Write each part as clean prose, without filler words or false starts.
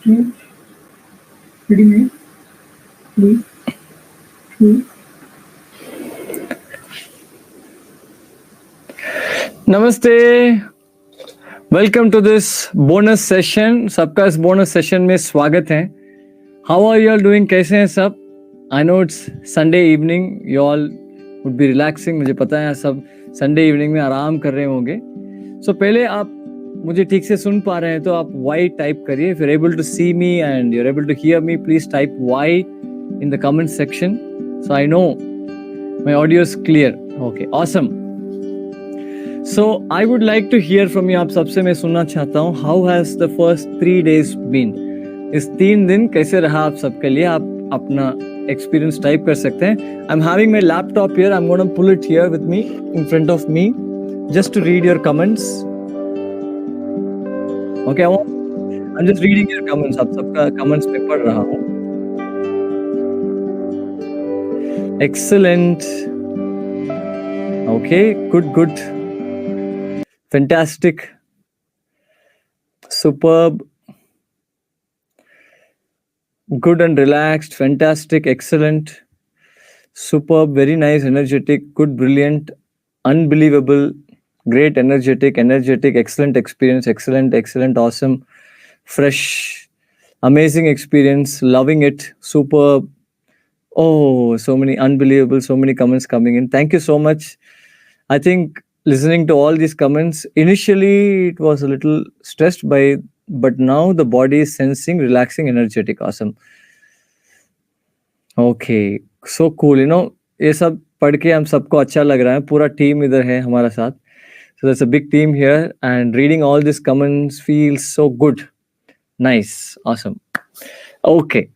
Please, ready, mate? Please, please. नमस्ते, welcome to this bonus session. सबका इस bonus session में स्वागत है। How are you all doing? कैसे हैं सब? I know it's Sunday evening, you all would be relaxing. मुझे पता है सब संडे इवनिंग में आराम कर रहे होंगे। सो पहले आप मुझे ठीक से सुन पा रहे हैं तो आप वाई टाइप करिए। If you are able to see me and you are able to hear me, please type Y in the comment section so I know my audio is clear. Okay, awesome. So I would like to hear from you. आप सबसे मैं सुनना चाहता हूँ, how has the first 3 days been? इस 3 दिन कैसे रहा आप सबके लिए? आप अपना एक्सपीरियंस टाइप कर सकते हैं। I'm having my laptop here. I'm going to pull it here with me, in front of me, just to read your comments. Okay, I'm just reading your comments. आप सबका comments में पढ़ रहा हूँ। Excellent. Okay, good. Fantastic. Superb. Good and relaxed. Fantastic. Excellent. Superb. Very nice. Energetic. Good. Brilliant. Unbelievable. Great. Energetic. Excellent experience. Excellent. Awesome. Fresh. Amazing experience. Loving it. Superb. Oh, so many unbelievable. So many comments coming in. Thank you so much. I think listening to all these comments, initially it was a little stressed but now the body is sensing, relaxing, energetic. Awesome. Okay, so cool. ये सब पढ़ के हम सबको अच्छा लग रहा है। पूरा टीम इधर है हमारा साथ. So there's a big team here and reading all these comments feels so good. Nice. Awesome. Okay.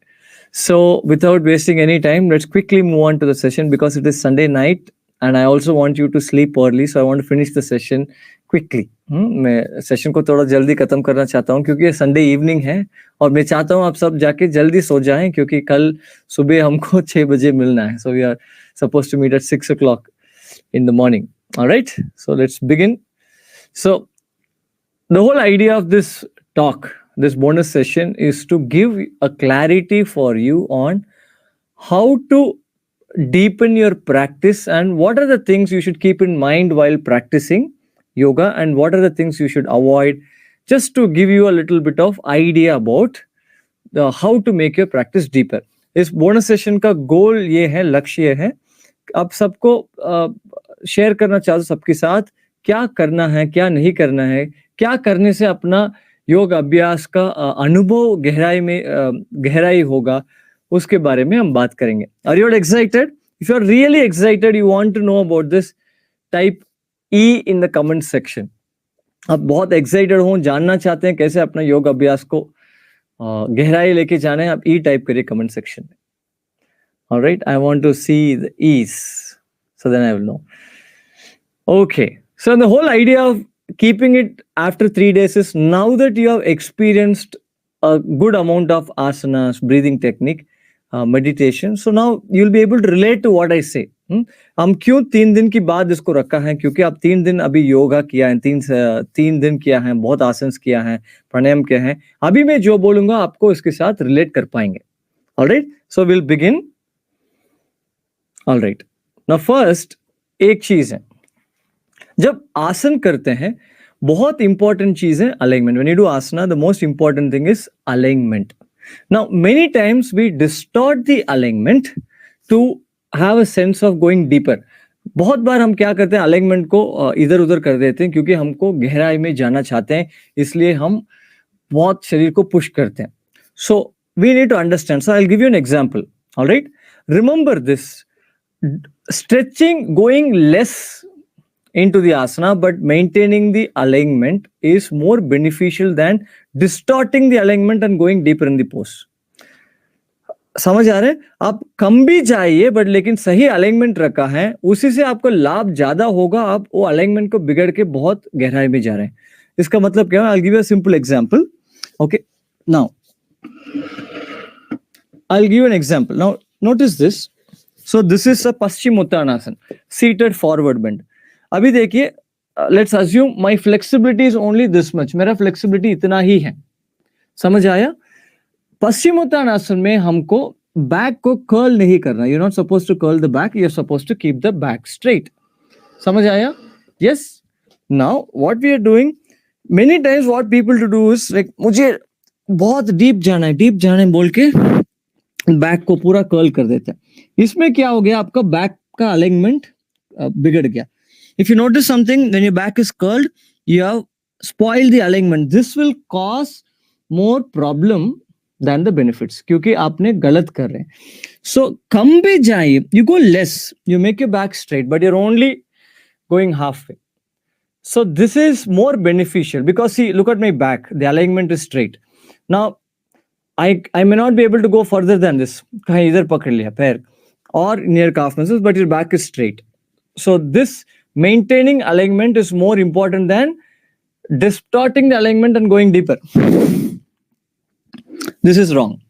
So without wasting any time, let's quickly move on to the session because it is Sunday night. And I also want you to sleep early, so I want to finish the session quickly. मैं session को थोड़ा जल्दी खत्म करना चाहता हूँ क्योंकि ये संडे इवनिंग है और मैं चाहता हूँ आप सब जाके जल्दी सो जाएं क्योंकि कल सुबह हमको 6 बजे मिलना है. So we are supposed to meet at 6 o'clock in the morning. All right, so let's begin. So the whole idea of this talk, this bonus session, is to give a clarity for you on how to deepen your practice and what are the things you should keep in mind while practicing yoga and what are the things you should avoid, just to give you a little bit of idea about how to make your practice deeper. इस bonus session का गोल ये है, लक्ष्य है, आप सबको share करना चाहते सबके साथ क्या करना है, क्या नहीं करना है, क्या करने से अपना योग अभ्यास का अनुभव गहराई होगा, उसके बारे में हम बात करेंगे. Are you excited? If you are really excited, you want to know about this, type E in the comment section. आप बहुत excited हो, जानना चाहते हैं कैसे अपना योग अभ्यास को गहराई लेके जाना है, आप E टाइप करिए comment section में. All right, I want to see the E's, so then I will know. Okay, so the whole idea of keeping it after 3 days is now that you have experienced a good amount of asanas, breathing technique, meditation, so now you'll be able to relate to what I say. हम क्यों 3 दिन की बाद इसको रखा है? क्योंकि आप 3 दिन अभी योगा किया है, 3 दिन किया है, बहुत आसन किया है, प्राणायाम किया है. अभी मैं जो बोलूंगा आपको इसके साथ रिलेट कर पाएंगे. Alright, so will begin. Alright, now first एक चीज है, जब आसन करते हैं बहुत इंपॉर्टेंट चीज है alignment. When you do asana, the most important thing is alignment. Now, many times we distort the alignment to have a sense of going deeper. बहुत बार हम क्या करते हैं, अलाइनमेंट को इधर उधर कर देते हैं क्योंकि हमको गहराई में जाना चाहते हैं, इसलिए हम बहुत शरीर को पुश करते हैं. So we need to understand. So I'll give you an example. All right, remember this: stretching, going less into the asana but maintaining the alignment is more beneficial than distorting the alignment and going deeper in the pose. समझ आ रहे हैं? आप कम भी जाइए but लेकिन सही alignment रखा है, उसी से आपको लाभ ज्यादा होगा. आप वो अलाइनमेंट को बिगड़ के बहुत गहराई में जा रहे हैं. इसका मतलब क्या है? I'll give you a simple example. Okay, now I'll give you an example. Now notice this. So this is a Paschimottanasana, seated forward bend. अभी देखिए, let's assume my flexibility is only this much. मेरा flexibility इतना ही है. समझ आया? पश्चिमोत्तानासन में हमको back को कर्ल नहीं करना. You not suppose to curl the back, you are suppose to keep the back straight. समझ आया? Yes. Now what we are doing, many times what people to do is like, मुझे बहुत deep जाना है बोल के बैक को पूरा कर्ल कर देते हैं. इसमें क्या हो गया, आपका बैक का अलाइनमेंट बिगड़ गया. If you notice something, when your back is curled, you have spoiled the alignment. This will cause more problem than the benefits, क्योंकि आपने गलत कर रहे हैं. So कम भी जाइए, you go less, you make your back straight, but you're only going halfway. So this is more beneficial because see, look at my back, the alignment is straight. Now I may not be able to go further than this. कहीं इधर पकड़ लिया पैर or near calf muscles, but your back is straight. So this maintaining alignment is more important than distorting the alignment and going deeper. This is wrong.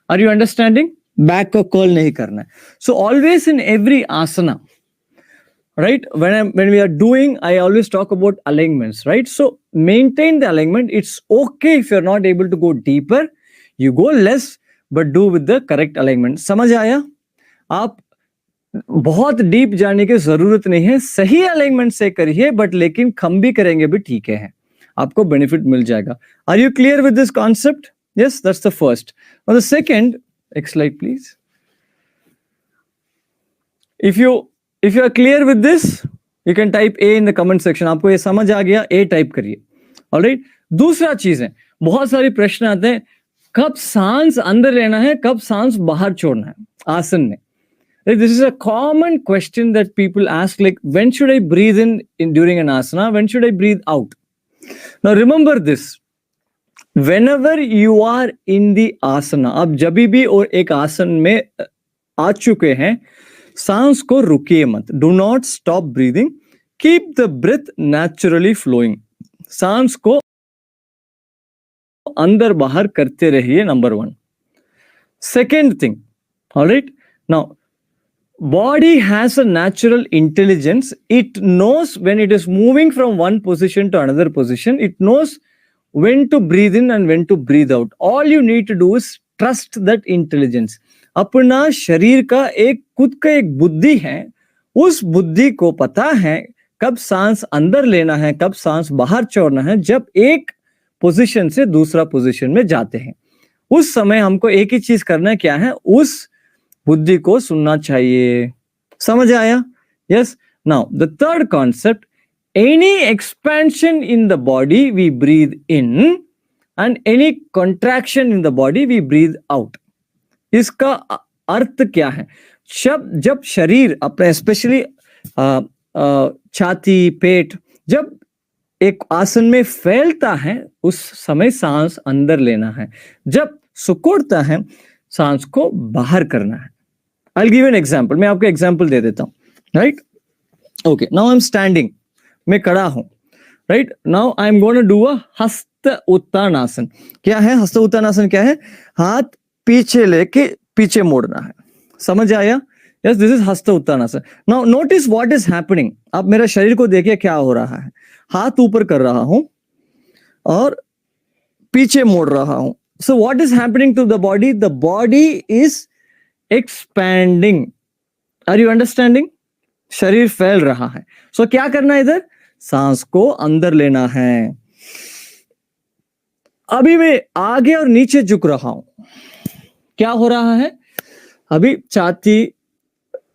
Are you understanding? Back को curl नहीं करना है. So always in every asana, right? When we are doing, I always talk about alignments, right? So maintain the alignment. It's okay if you're not able to go deeper. You go less, but do with the correct alignment. समझ आया? आप बहुत deep जाने की जरूरत नहीं है, सही अलाइनमेंट से करिए, बट लेकिन कम भी करेंगे भी ठीक है, आपको बेनिफिट मिल जाएगा. Are you clear with this concept? Yes, that's the first. और the second, next slide please. If you are clear with this, you can type a in the comment section. आपको ये समझ आ गया, ए टाइप करिए. Alright. दूसरा चीज है, बहुत सारे प्रश्न आते हैं, कब सांस अंदर लेना है, कब सांस बाहर छोड़ना है आसन में. This is a common question that people ask, like, when should I breathe in during an asana? When should I breathe out? Now remember this, whenever you are in the asana, आप जब भी और एक आसन में आ चुके हैं, सांस को रुकिए मत. Do not stop breathing. Keep the breath naturally flowing. सांस को अंदर बाहर करते रहिए, number one. Second thing, all right? Now, body has a natural intelligence. It knows when it is moving from one position to another position. It knows when to breathe in and when to breathe out. All you need to do is trust that intelligence. अपना शरीर का एक खुद का एक बुद्धि है, उस बुद्धि को पता है कब सांस अंदर लेना है, कब सांस बाहर छोड़ना है. जब एक पोजीशन से दूसरा पोजीशन में जाते हैं, उस समय हमको एक ही चीज करना है, क्या है, उस बुद्धि को सुनना चाहिए. समझ आया? Yes. Now the third concept, any expansion in the body we breathe in and any contraction in the body we breathe out. इसका अर्थ क्या है? जब शरीर अपने स्पेशली छाती, पेट, जब एक आसन में फैलता है, उस समय सांस अंदर लेना है. जब सिकुड़ता है, सांस को बाहर करना है. I'll give you an example. मैं आपको एग्जाम्पल दे देता हूं. Right? Okay, now I am standing, मैं खड़ा हूं. Right? Now I am going to do a Hasta Uttanasana. क्या है हस्त उत्तानासन? क्या है? हाथ पीछे लेके पीछे मोड़ना है. समझ आया? यस, दिस इज हस्त Uttanasana. Now notice what is happening. आप मेरा शरीर को देखिए, क्या हो रहा है. हाथ ऊपर कर रहा हूं और पीछे मोड़ रहा हूं. So what is happening to the body? The body is expanding. Are you understanding? शरीर फैल रहा है. So क्या करना है इधर? सांस को अंदर लेना है. अभी मैं आगे और नीचे झुक रहा हूं. क्या हो रहा है? अभी छाती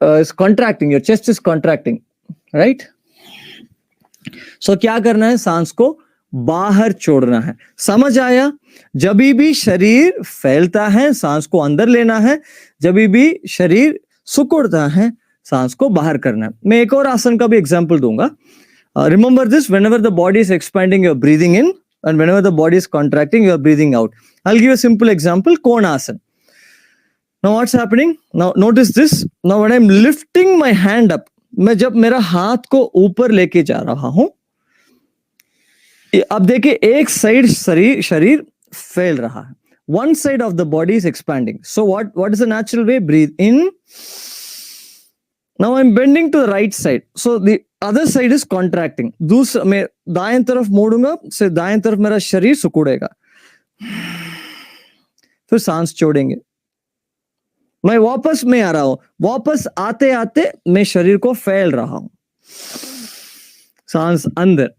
is contracting, your chest is contracting, right? So क्या करना है? सांस को बाहर छोड़ना है. समझ आया? जब भी शरीर फैलता है, सांस को अंदर लेना है. जब भी शरीर सिकुड़ता है, सांस को बाहर करना है. मैं एक और आसन का भी एग्जांपल दूंगा. Remember this, whenever the body is expanding, you are breathing in, and whenever the body is contracting, you are breathing out. I will give a simple example, Konasana. Now what's happening? Now notice this. Now when I am lifting my hand up, मैं जब मेरा हाथ को ऊपर लेके जा रहा हूं, अब देखिए एक साइड शरीर फैल रहा है. One side of the body is expanding. So what is the natural way? Breathe in. Now I'm bending to the right side. So the other side is contracting. दूसरा मैं दाएं तरफ मोड़ूंगा, से दाएं तरफ मेरा शरीर सिकुड़ेगा. फिर सांस छोड़ेंगे। मैं वापस में आ रहा हूं, वापस आते आते मैं शरीर को फैल रहा हूं। सांस अंदर,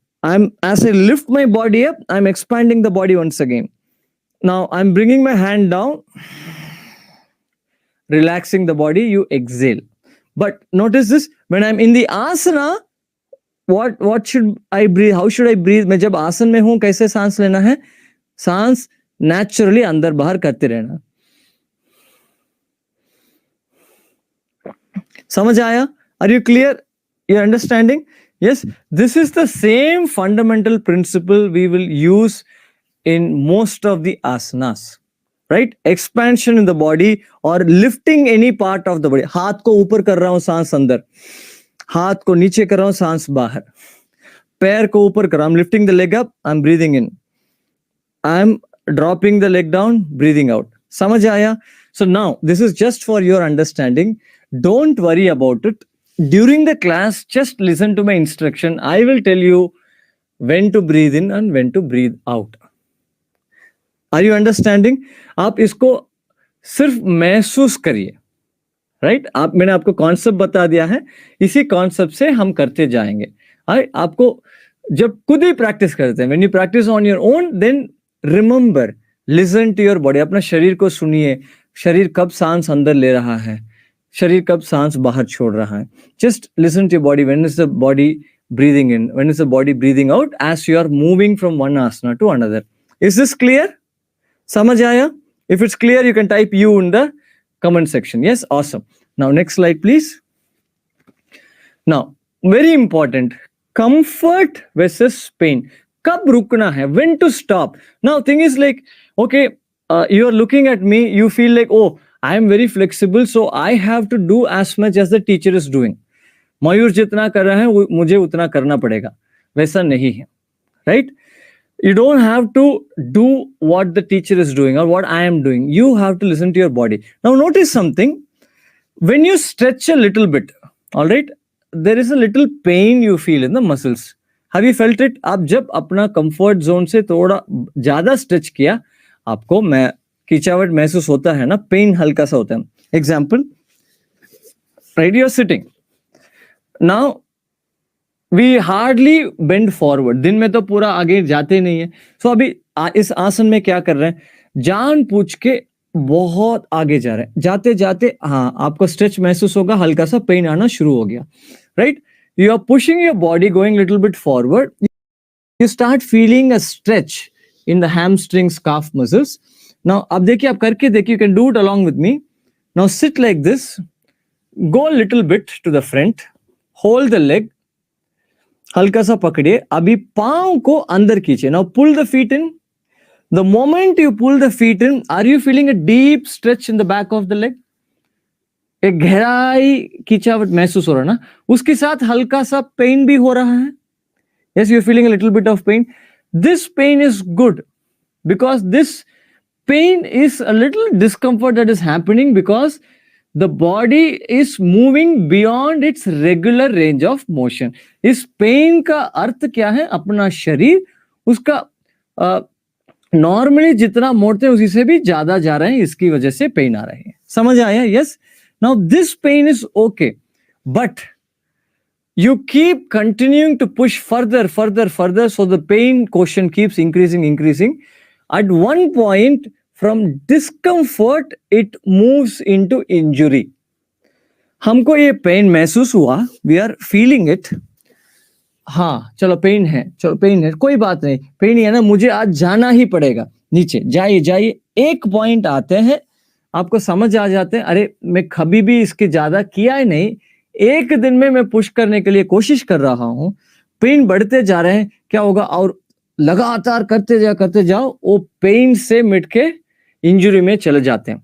as I lift my body up, I'm expanding the body once again. Now I'm bringing my hand down, relaxing the body, you exhale. But notice this, when I'm in the asana, what should I breathe? How should I breathe? मैं जब आसन में हूं कैसे सांस लेना है? सांस नेचुरली अंदर बाहर करते रहना। समझ आया? Are you clear? You're understanding? Yes, this is the same fundamental principle we will use in most of the asanas, right? Expansion in the body or lifting any part of the body. हाथ को ऊपर कर रहा हूं, सांस अंदर, हाथ को नीचे कर रहा हूं, सांस बाहर, पैर को ऊपर कर रहा हूं, I'm lifting the leg up, I'm breathing in, I'm dropping the leg down, breathing out. समझ आया? So now this is just for your understanding. Don't worry about it. During the class, just listen to my instruction. I will tell you when to breathe in and when to breathe out. Are you understanding? आप इसको सिर्फ महसूस करिए, right? मैंने आपको concept बता दिया है, इसी कॉन्सेप्ट से हम करते जाएंगे। आपको जब खुद ही प्रैक्टिस करते हैं, when you practice on your own, then remember, listen to your body. अपना शरीर को सुनिए, शरीर कब सांस अंदर ले रहा है, शरीर कब सांस बाहर छोड़ रहा है. Just listen to your body. When is the body breathing in? When is the body breathing out? As you are moving from one asana to another. Is this clear? समझ आया? If it's clear, you can type U in the comment section. Yes, awesome. Now next slide, please. Now, very important. Comfort versus pain. कब रुकना है? When to stop? Now, thing is like, okay, you are looking at me, you feel like, oh, I am very flexible, so I have to do as much as the teacher is doing. मयूर जितना कर रहा है मुझे उतना करना पड़ेगा. वैसा नहीं है, right? You don't have to do what the teacher is doing or what I am doing. You have to listen to your body. Now notice something. When you stretch a little bit, all right, there is a little pain you feel in the muscles. Have you felt it? आप जब अपना comfort zone से थोड़ा ज्यादा stretch किया, आपको खिंचावट महसूस होता है ना, पेन हल्का सा होता है. Example, right, you're sitting. Now, we hardly bend forward. दिन में तो पूरा आगे जाते नहीं है. So अभी इस आसन में क्या कर रहे हैं? जान पूछ के बहुत आगे जा रहे हैं. जाते जाते हाँ आपको स्ट्रेच महसूस होगा, हल्का सा पेन आना शुरू हो गया. Right? You are pushing your body going a little bit forward. You start feeling a stretch in the hamstrings, calf muscles. Now, अब देखिए, आप करके देखिए, you can do it along with me. Now sit like this. Go a little bit to the front. Hold the leg. हल्का सा पकड़िए. अभी पांव को अंदर खींचिए. Now pull the feet in. The moment you pull the feet in, are you feeling a deep stretch in the back of the leg? एक गहराई खिंचावट महसूस हो रहा है ना. उसके साथ हल्का सा पेन भी हो रहा है. Yes, you're feeling a little bit of pain. This pain is good because this pain is a little discomfort that is happening because the body is moving beyond its regular range of motion. इस pen का अर्थ क्या है? अपना शरीर उसका normally जितना मोड़ते हैं उसी से भी ज्यादा जा रहे हैं, इसकी वजह से पेन आ रहे हैं. समझ आया? Yes. Now this pain is okay, but you keep continuing to push further, so the pain quotient keeps increasing. At one point, from discomfort, it moves into injury. हमको ये पेन महसूस हुआ, we are feeling it. हाँ, चलो pen है, कोई बात नहीं, पेन ही है ना, मुझे आज जाना ही पड़ेगा. नीचे जाइए. एक पॉइंट आते हैं, आपको समझ आ जाते हैं, अरे मैं कभी भी इसके ज्यादा किया ही नहीं, एक दिन में मैं पुश करने के लिए कोशिश कर रहा हूं, पेन बढ़ते जा रहे हैं, क्या होगा? और लगातार करते जाओ, वो पेन से मिट के इंजरी में चले जाते हैं.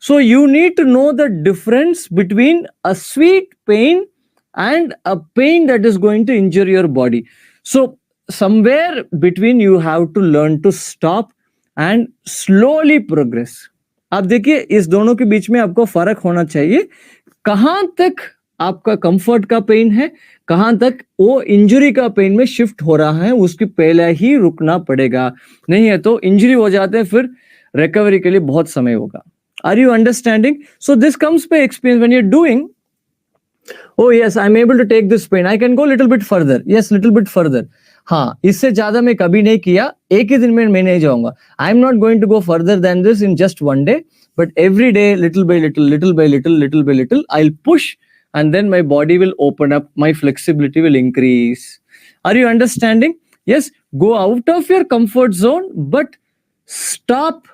So you need to know the difference between a sweet pain and a pain that is going to injure your body. So somewhere between you have to learn to stop and slowly progress. आप देखिए, इस दोनों के बीच में आपको फर्क होना चाहिए. कहां तक आपका कंफर्ट का पेन है, कहां तक वो इंजरी का पेन में शिफ्ट हो रहा है, उसके पहले ही रुकना पड़ेगा. नहीं है तो इंजरी हो जाते हैं, फिर रिकवरी के लिए बहुत समय होगा. Are you understanding? So this comes by experience. When you're doing, oh yes, I'm able to take this pain. I can go little bit further. Yes, little bit further. हाँ, इससे ज्यादा मैं कभी नहीं किया. एक ही दिन में मैं नहीं जाऊंगा. I'm not going to go further than this in just one day. But every day, little by little, little by little, little by little, I'll push, and then my body will open up. My flexibility will increase. Are you understanding? Yes, go out of your comfort zone, but stop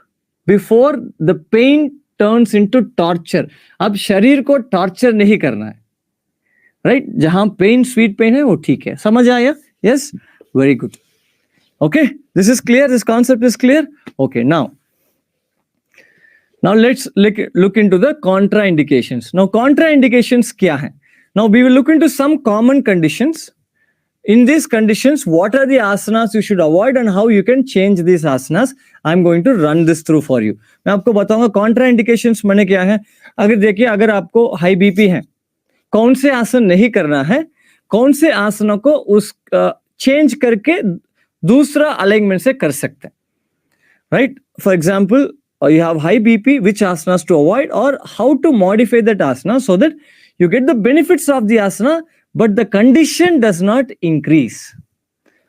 before the pain turns into torture. अब शरीर को torture नहीं करना है, right? जहां pain, sweet pain है वो ठीक है. समझ आया? Yes, very good. Okay, this is clear. This concept is clear. Okay, now let's look into the contraindications. Now contraindications क्या है? Now we will look into some common conditions. In these conditions, what are the asanas you should avoid and how you can change these asanas? I'm going to run this through for you. मैं आपको बताऊंगा contraindications माने क्या है. अगर देखिए, अगर आपको हाई बीपी है, कौन से आसन नहीं करना है, कौन से आसनों को उस चेंज करके दूसरा अलाइनमेंट से कर सकते हैं, right? For example, you have high BP, which asanas to avoid or how to modify that asana so that you get the benefits of the asana, but the condition does not increase.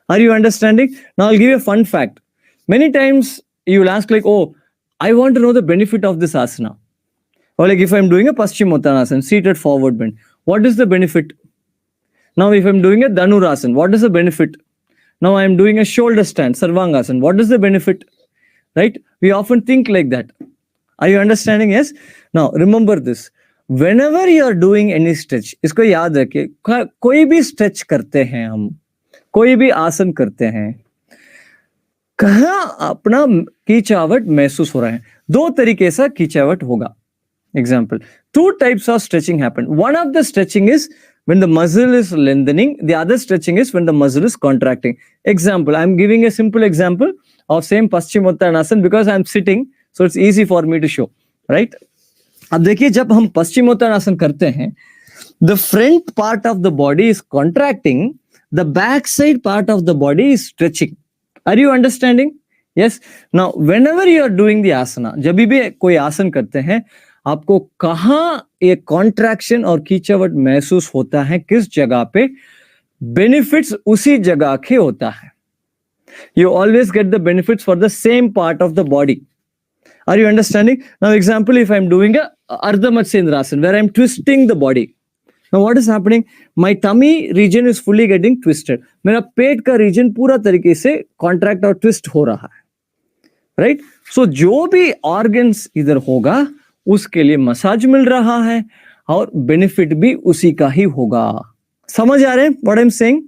Are you understanding? Now I'll give you a fun fact. Many times you will ask like, oh, I want to know the benefit of this asana. Or like if I'm doing a Paschimottanasana, seated forward bend, what is the benefit? Now if I'm doing a Dhanurasana, what is the benefit? Now I'm doing a shoulder stand, Sarvangasana, what is the benefit? Right? We often think like that. Are you understanding? Yes. Now remember this. Whenever you are doing any stretch, इसको याद रखिए, कोई भी stretch करते हैं हम, कोई भी आसन करते हैं, कहाँ अपना खींचावट महसूस हो रहा है? दो तरीके से खींचावट होगा. Example, two types of stretching happen. One of the stretching is when the muscle is lengthening. The other stretching is when the muscle is contracting. Example, I'm giving a simple example of same Paschimottanasana because I'm sitting, so it's easy for me to show, right? अब देखिए, जब हम Paschimottanasana करते हैं, the front part of the body is contracting, the back side part of the body is stretching. Are you understanding? Yes. Now, whenever you are doing the asana, जब भी कोई आसन करते हैं, आपको कहाँ एक कॉन्ट्रैक्शन और खींचावट महसूस होता है, किस जगह पे, बेनिफिट्स उसी जगह के होता है. You always get the benefits for the same part of the body. Are you understanding? Now example, if I'm doing a Ardha Matsyendrasana where I'm twisting the body. Now what is happening? My tummy region is fully getting twisted. मेरा पेट का region पूरा तरीके से contract और twist हो रहा है. Right? So जो भी organs इधर होगा, उसके लिए मसाज मिल रहा है और बेनिफिट भी उसी का ही होगा. समझ आ रहे हैं what I'm saying?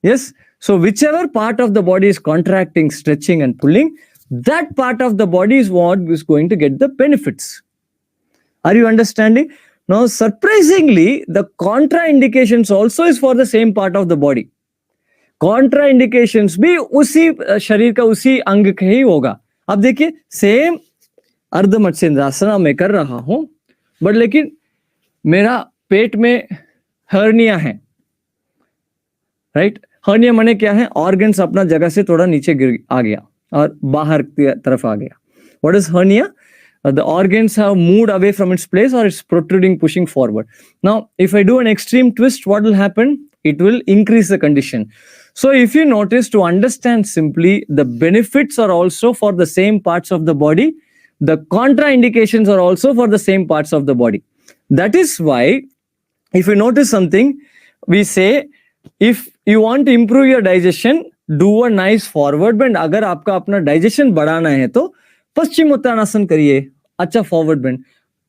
Yes. So whichever part of the body is contracting, stretching and pulling, that part of the body is what is going to get the benefits. Are you understanding? Now surprisingly, the contraindications also is for the same part of the body. Contraindications भी उसी शरीर का उसी अंग का ही होगा. अब देखिए, सेम अर्ध मत्स्येंद्रासना मैं कर रहा हूं, बट लेकिन मेरा पेट में हर्निया है, राइट? हर्निया माने क्या है? ऑर्गन्स अपना जगह से थोड़ा नीचे गिर आ गया और बाहर की तरफ आ गया. What is hernia? The organs have moved away from its place or it's protruding, pushing forward. Now, if I do an extreme twist, what will happen? It will increase the condition. So if you notice, to understand simply, the benefits are also for the same parts of the body. The contraindications are also for the same parts of the body. That is why, if you notice something, we say, if you want to improve your digestion, do a nice forward bend. अगर आपका अपना digestion बढ़ाना है तो पश्चिमोत्तानासन करिए, अच्छा forward bend.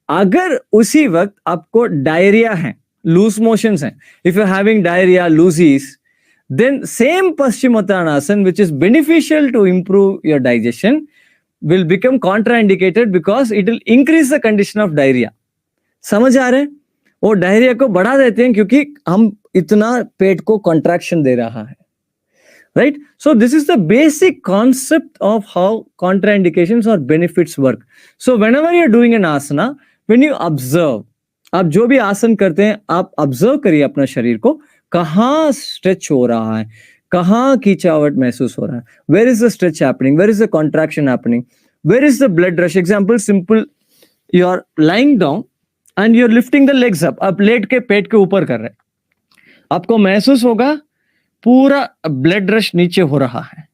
अगर उसी वक्त आपको डायरिया है, लूज मोशंस हैं, if you are having diarrhoea, loosies, then same Paschimottanasana which is beneficial to improve your digestion will become contraindicated because it will increase the condition of diarrhea. समझ आ रहे हैं? वो डायरिया को बढ़ा देते हैं क्योंकि हम इतना पेट को contraction दे रहा है. Right? So this is the basic concept of how contraindications or benefits work. So whenever you're doing an asana, when you observe, आप जो भी आसन करते हैं, आप observe करिए अपना शरीर को, कहाँ stretch हो रहा है, कहाँ खींचावट महसूस हो रहा है. Where is the stretch happening? Where is the contraction happening? Where is the blood rush? Example simple, you are lying down and you're lifting the legs up. आप लेट के पेट के ऊपर कर रहे हैं, आपको महसूस होगा पूरा ब्लड रश नीचे हो रहा है,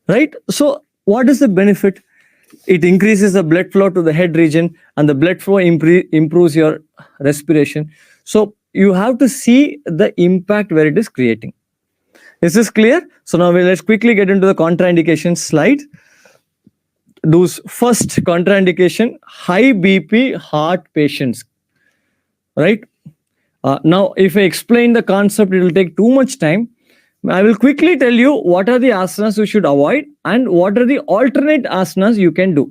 right? So what is the benefit? It increases the blood flow to the head region, and the blood flow improves your respiration. So you have to see the impact where it is creating. Is this clear? So now let's quickly get into the contraindication slide. Those first contraindication, high BP heart patients, right? Now if I explain the concept, it will take too much time. I will quickly tell you what are the asanas you should avoid and what are the alternate asanas you can do.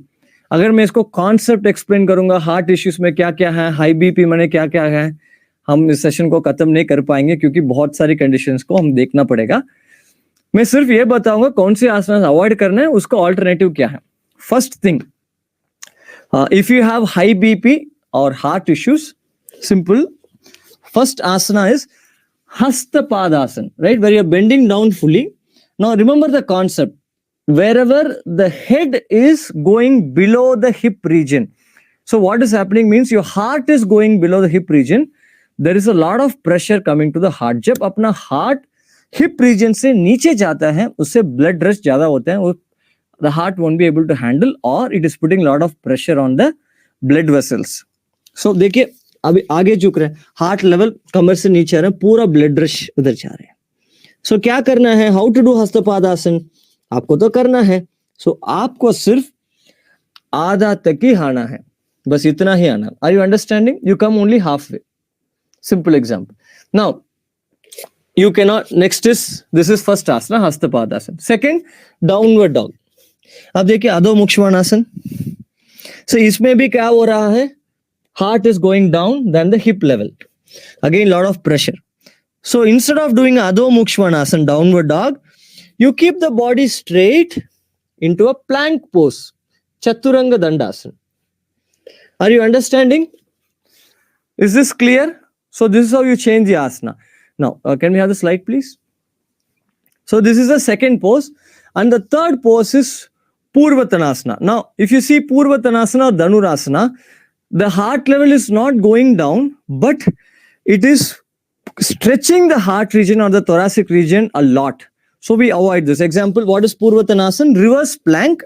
अगर मैं इसको concept explain करूंगा, heart issues में क्या क्या है, high BP में क्या क्या है, हम इस सेशन को खत्म नहीं कर पाएंगे क्योंकि बहुत सारी कंडीशंस को हम देखना पड़ेगा. मैं सिर्फ ये बताऊंगा कौन सी आसना अवॉइड करना है, उसका ऑल्टरनेटिव क्या है. First thing, if you have high BP और heart issues, simple first asana is Hastapadasana, right? Where you're bending down fully. Now remember the concept. Wherever the head is going below the hip region. So what is happening means your heart is going below the hip region. There is a lot of pressure coming to the heart. जब अपना heart hip region से नीचे जाता है, उससे blood rush ज़्यादा होता है. The heart won't be able to handle, or it is putting a lot of pressure on the blood vessels. So देखिए अभी आगे झुक रहे हैं, हार्ट लेवल कमर से नीचे आ रहे हैं, पूरा ब्लड रश उधर जा रहे हैं. सो क्या करना है, हाउ टू डू हस्तपादासन, आपको तो करना है. सो आपको सिर्फ आधा तक ही आना है, बस इतना ही आना. Are you understanding? You come only half way. Simple example. Now you can not, next is, this is first asana Hastapadasana. Second, downward dog. अब देखिए अधो मुक्ष्वाणासन. सो इसमें भी क्या हो रहा है, heart is going down than the hip level. Again, lot of pressure. So instead of doing Adho Mukshvanasana, downward dog, you keep the body straight into a plank pose, Chaturanga Dandasana. Are you understanding? Is this clear? So this is how you change the asana. Now, can we have the slide, please? So this is the second pose, and the third pose is Purvatanasana. Now, if you see Purvatanasana or Dhanurasana, the heart level is not going down, but it is stretching the heart region or the thoracic region a lot. So we avoid this. Example, what is Purvatanasana? Reverse plank,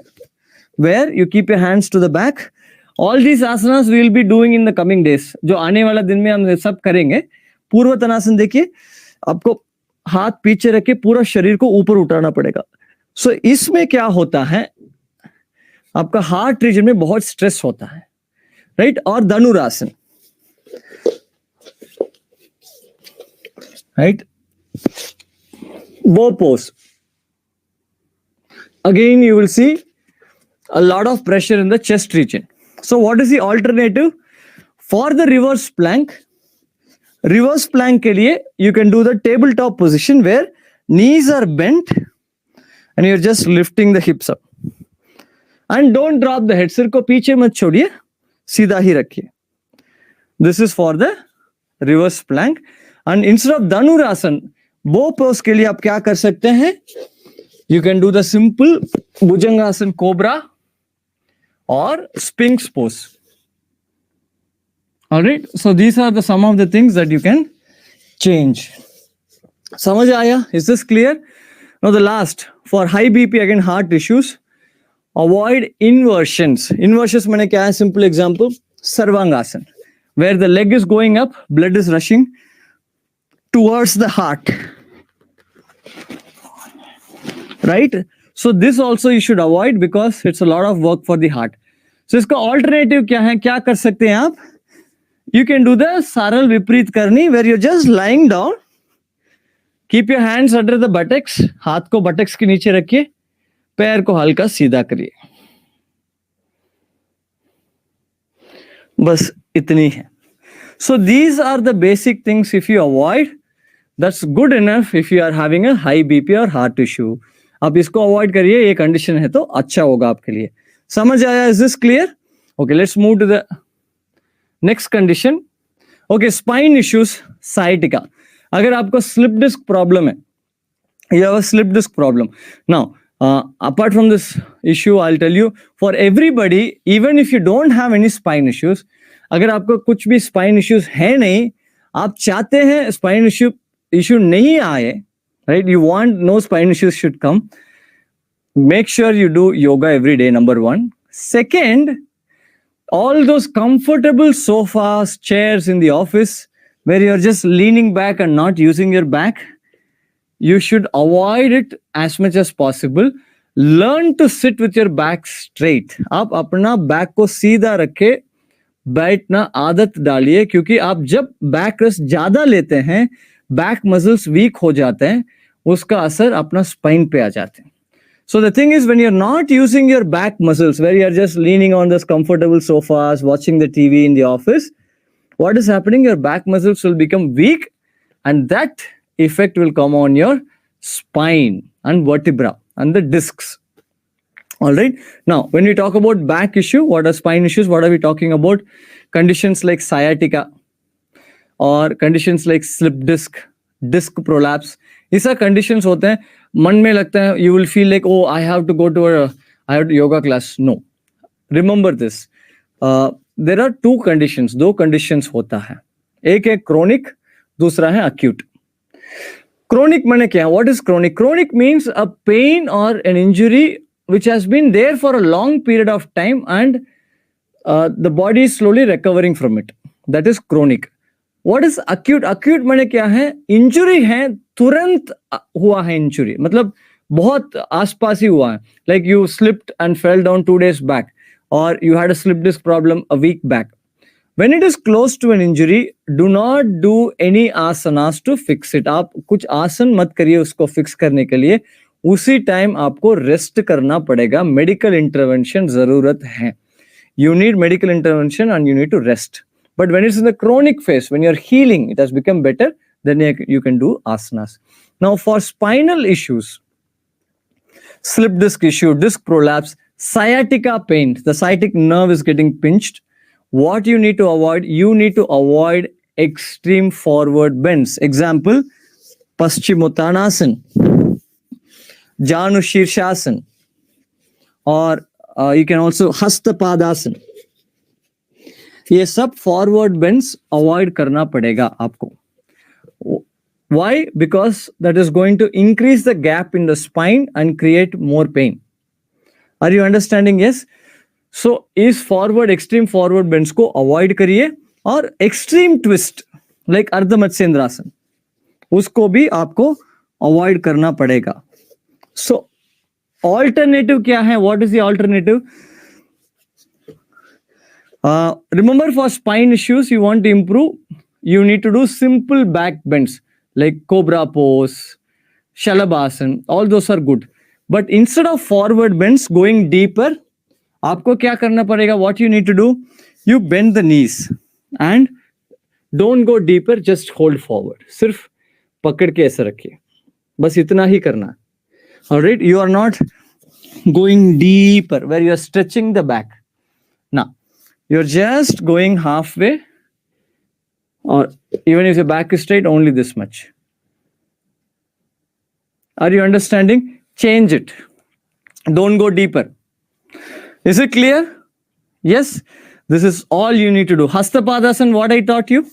where you keep your hands to the back. All these asanas we will be doing in the coming days. जो आने वाला दिन में हम सब करेंगे. पूर्वतनासन देखिए, आपको हाथ पीछे रख के पूरा शरीर को ऊपर उठाना पड़ेगा. सो इसमें क्या होता है, आपका हार्ट रीजन में बहुत स्ट्रेस होता है, राइट? और धनुरासन, राइट? वो pose, again you will see a lot of pressure in the chest region. So what is the alternative for the reverse plank? Reverse plank के लिए you can do the tabletop position where knees are bent and you're just lifting the hips up, and don't drop the head. सिर को पीछे मत छोड़िए, सीधा ही रखिए. This is for the reverse plank. And instead of Dhanurasana, वो pose के लिए आप क्या कर सकते हैं? You can do the simple Bhujangasana Cobra or Sphinx pose. Alright, so these are the some of the things that you can change. समझ आया? Is this clear? Now the last, for high BP, again heart issues, avoid inversions. Inversions माने क्या है? Simple example, Sarvangasana, where the leg is going up, blood is rushing towards the heart. Right? So this also you should avoid because it's a lot of work for the heart. So इसका alternative क्या है? क्या कर सकते हैं आप? You can do the Saral Viprit Karni, where you're just lying down. Keep your hands under the buttocks. हाथ को buttocks के नीचे रखिए, पैर को हल्का सीधा करिए. बस इतनी है. So these are the basic things. If you avoid, that's good enough if you are having a high BP or heart issue. आप इसको अवॉइड करिए, ये कंडीशन है तो अच्छा होगा आपके लिए. समझ आया? Is this clear? Okay, let's move to the next condition. Okay, spine issues, sciatica. अगर आपको slip disc problem है, you have a slip disc problem. Now, Apart from this issue, I'll tell you, for everybody, even if you don't have any spine issues, अगर आपको कुछ भी spine issues है नहीं, आप चाहते हैं spine issue नहीं आए, right? You want no spine issues should come. Make sure you do yoga every day, number one. Second, all those comfortable sofas, chairs in the office where you're just leaning back and not using your back, you should avoid it as much as possible. Learn to sit with your back straight. आप अपना back को सीधा रखे बैठना आदत डालिए, क्योंकि आप जब बैक रेस्ट ज्यादा लेते हैं, बैक मसल्स वीक हो जाते हैं, उसका असर अपना स्पाइन पे आ जाते हैं. So the thing is, when you're not using your back muscles, where you're just leaning on those comfortable sofas, watching the TV in the office, what is happening? Your back muscles will become weak, and that effect will come on your spine and vertebra and the discs. All right. Now, when we talk about back issue, what are spine issues? What are we talking about? Conditions like sciatica or conditions like slip disc, disc prolapse. ऐसा conditions होते हैं, मन में लगता है, you will feel like, oh, I have to go to I have to yoga class. No. Remember this. There are two conditions, दो conditions होता है. एक है chronic, दूसरा है acute. Chronic माने क्या? What is chronic? Chronic means a pain or an injury which has been there for a long period of time, and the body is slowly recovering from it. That is chronic. What is acute? Acute माने क्या है? Injury है, तुरंत हुआ है injury. मतलब बहुत आसपास ही हुआ है. Like you slipped and fell down 2 days back, or you had a slip disc problem a week back. When it is close to an injury, do not do any asanas to fix it. आप कुछ आसन मत करिए उसको fix करने के लिए. उसी टाइम आपको रेस्ट करना पड़ेगा. मेडिकल इंटरवेंशन जरूरत है. You need medical intervention and you need to rest. But when it's in the chronic phase, when you're healing, it has become better, then you can do asanas. Now, for spinal issues, slip disc issue, disc prolapse, sciatica pain, the sciatic nerve is getting pinched. What you need to avoid? You need to avoid extreme forward bends. Example, Paschimottanasana, Janu Shirshasana, or you can also Hastapadasana. ये सब forward bends avoid करना पड़ेगा आपको. Why? Because that is going to increase the gap in the spine and create more pain. Are you understanding? Yes. So इस forward extreme forward bends को avoid करिए, और extreme twist like अर्ध मत्स्येंद्रासन उसको भी आपको अवॉइड करना पड़ेगा. सो ऑल्टरनेटिव क्या है? What is the alternative? Remember, for spine issues, you want to improve, you need to do simple back bends like cobra pose, shalabhasana. All those are good. But instead of forward bends, going deeper, आपको क्या करना पड़ेगा? What you need to do? You bend the knees and don't go deeper, just hold forward. सिर्फ पकड़ के ऐसे रखिए, बस इतना ही करना. All right? You are not going deeper where you are stretching the back. Now, you're just going halfway, or even if your back is straight, only this much. Are you understanding? Change it. Don't go deeper. Is it clear? Yes. This is all you need to do. Hastapadasana, what I taught you.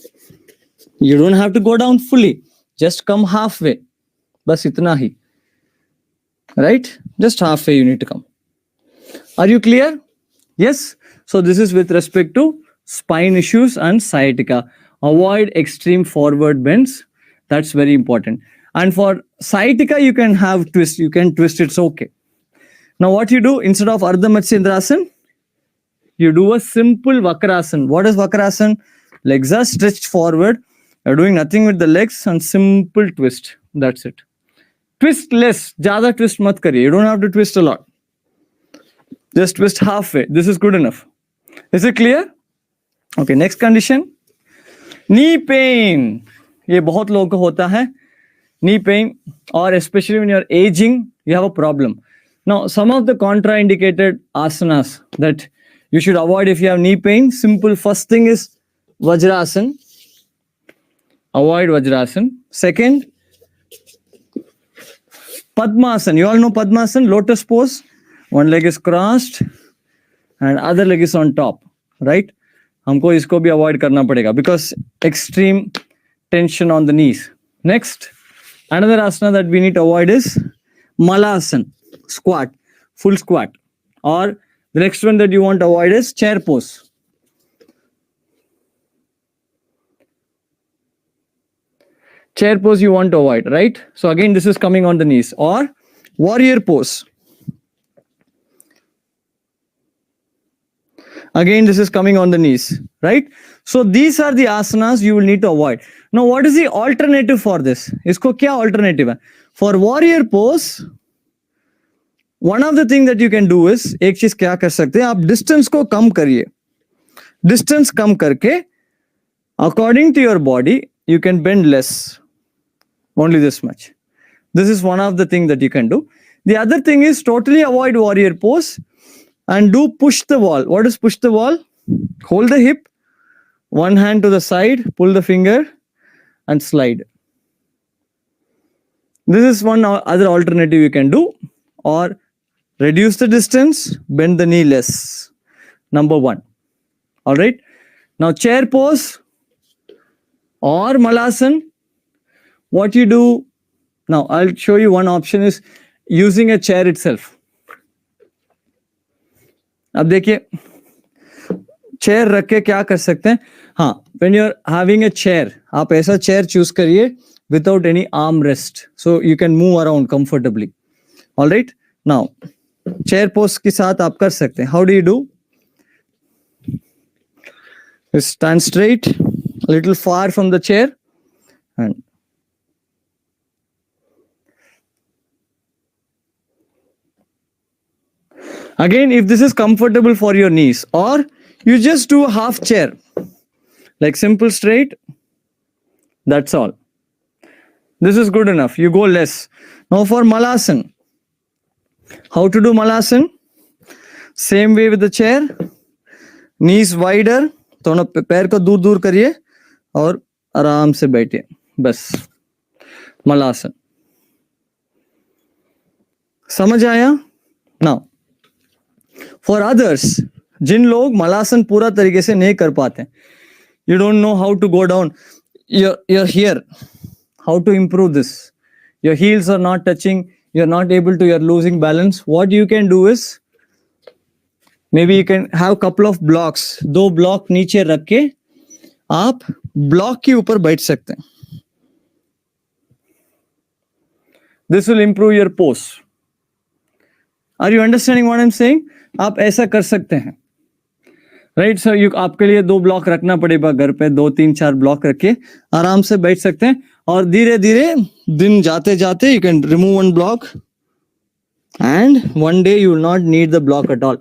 You don't have to go down fully. Just come halfway. Bas itna hi. Right? Just halfway you need to come. Are you clear? Yes. So this is with respect to spine issues and sciatica. Avoid extreme forward bends. That's very important. And for sciatica, you can have twist. You can twist. It's okay. Now what you do, instead of Ardha Matsyendrasana, you do a simple Vakrasana. What is Vakrasana? Legs are stretched forward. You're doing nothing with the legs and simple twist. That's it. Twist less. Jada twist mat kariye. You don't have to twist a lot. Just twist halfway. This is good enough. Is it clear? Okay, next condition. Knee pain. ये बहुत लोगों को होता है. Knee pain, or especially when you're aging, you have a problem. Now, some of the contraindicated asanas that you should avoid if you have knee pain. Simple. First thing is Vajrasana. Avoid Vajrasana. Second, Padmasana. You all know Padmasana, lotus pose. One leg is crossed and other leg is on top, right? हमको इसको भी avoid करना पड़ेगा because extreme tension on the knees. Next, another asana that we need to avoid is Malasana, squat, full squat. Or the next one that you want to avoid is chair pose. Chair pose you want to avoid, right? So again, this is coming on the knees. Or warrior pose. Again, this is coming on the knees, right? So these are the asanas you will need to avoid. Now, what is the alternative for this? Isko kya alternative hai? For warrior pose, one of the things that you can do is, एक चीज क्या कर सकते हैं, आप distance को कम करिए. Distance कम करके, according to your body, you can bend less. Only this much. This is one of the things that you can do. The other thing is totally avoid warrior pose and do push the wall. What is push the wall? Hold the hip, one hand to the side, pull the finger and slide. This is one other alternative you can do. Or reduce the distance, bend the knee less. Number one. All right. Now chair pose or Malasana. What you do now, I'll show you one option is using a chair itself. अब देखिए chair रख के क्या कर सकते हैं. हाँ, when you're having a chair, आप ऐसा chair choose करिए without any arm rest, so you can move around comfortably. All right. Now, chair pose के साथ आप कर सकते हैं. How do you do? You stand straight, a little far from the chair, and again, if this is comfortable for your knees, or you just do a half chair, like simple straight, that's all. This is good enough. You go less. Now for Malasana. How to do Malasana? Same way with the chair. Knees wider. दोनों पैर को दूर दूर करिए और आराम से बैठिए. बस Malasana. समझ आया? Now, for others, जिन लोग Malasana पूरा तरीके से नहीं कर पाते, you don't know how to go down. You're here. How to improve this? Your heels are not touching. You're not able to. You're losing balance. What you can do is, maybe you can have couple of blocks. 2 block नीचे रख के आप block के ऊपर बैठ सकते हैं. This will improve your pose. Are you understanding what I'm saying? आप ऐसा कर सकते हैं. राइट सर, यू आपके लिए 2 ब्लॉक रखना पड़ेगा घर पे, 2 3 4 ब्लॉक रख के आराम से बैठ सकते हैं. और धीरे धीरे दिन जाते जाते you can remove 1 block and one day you will not need the block at all.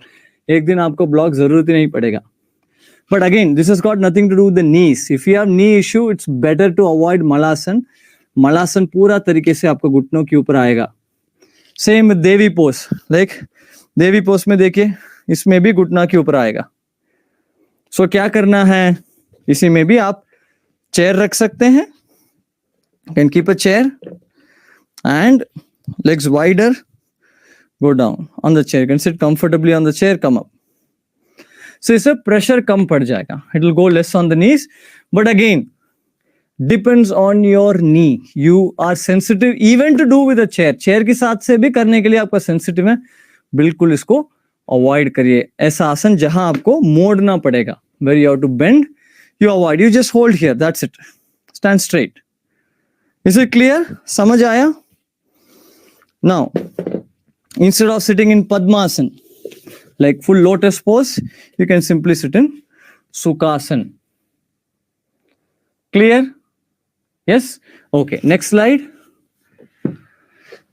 एक दिन आपको ब्लॉक जरूरत ही नहीं पड़ेगा. But again this has got nothing to do with the knees. If you have knee issue, it's better to avoid Malasana. Malasana पूरा तरीके से आपको घुटनों के ऊपर आएगा. Same with Devi pose. Like Devi pose में देखिए, इसमें भी घुटना के ऊपर आएगा. सो क्या करना है, इसी में भी आप चेयर रख सकते हैं. Can keep a chair and legs wider, go down on the chair. You can sit comfortably on the chair, come up. So इससे pressure कम पड़ जाएगा. It will go less on the knees. But again, depends on your knee. You are sensitive even to do with a chair. Chair के साथ से भी करने के लिए आपका sensitive है. बिल्कुल इसको avoid करिए. ऐसा आसन जहां आपको मोड़ना पड़ेगा. Where you have to bend, you avoid. You just hold here. That's it. Stand straight. Is it clear? समझ आया? Now, instead of sitting in Padmasana, like full lotus pose, you can simply sit in Sukhasana. Clear? Yes? Okay. Next slide.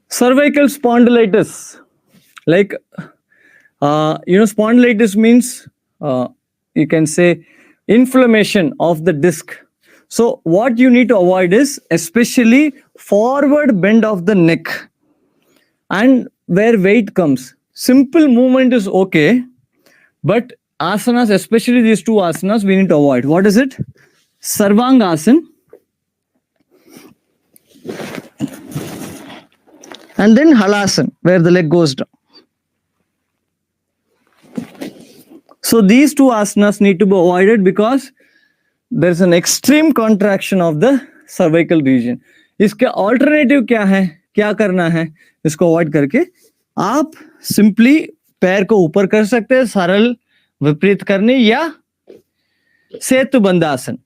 Cervical spondylitis. Like, spondylitis means, you can say, inflammation of the disc. So what you need to avoid is especially forward bend of the neck and where weight comes. Simple movement is okay, but asanas, especially these 2 asanas, we need to avoid. What is it? Sarvangasana and then halasana, where the leg goes down. So these two asanas need to be avoided because there's an extreme contraction of the cervical region. इसके alternative क्या है, क्या करना है इसको avoid करके आप simply पैर को ऊपर कर सकते हैं सरल विपरीत करने, या सेतु बंधासन,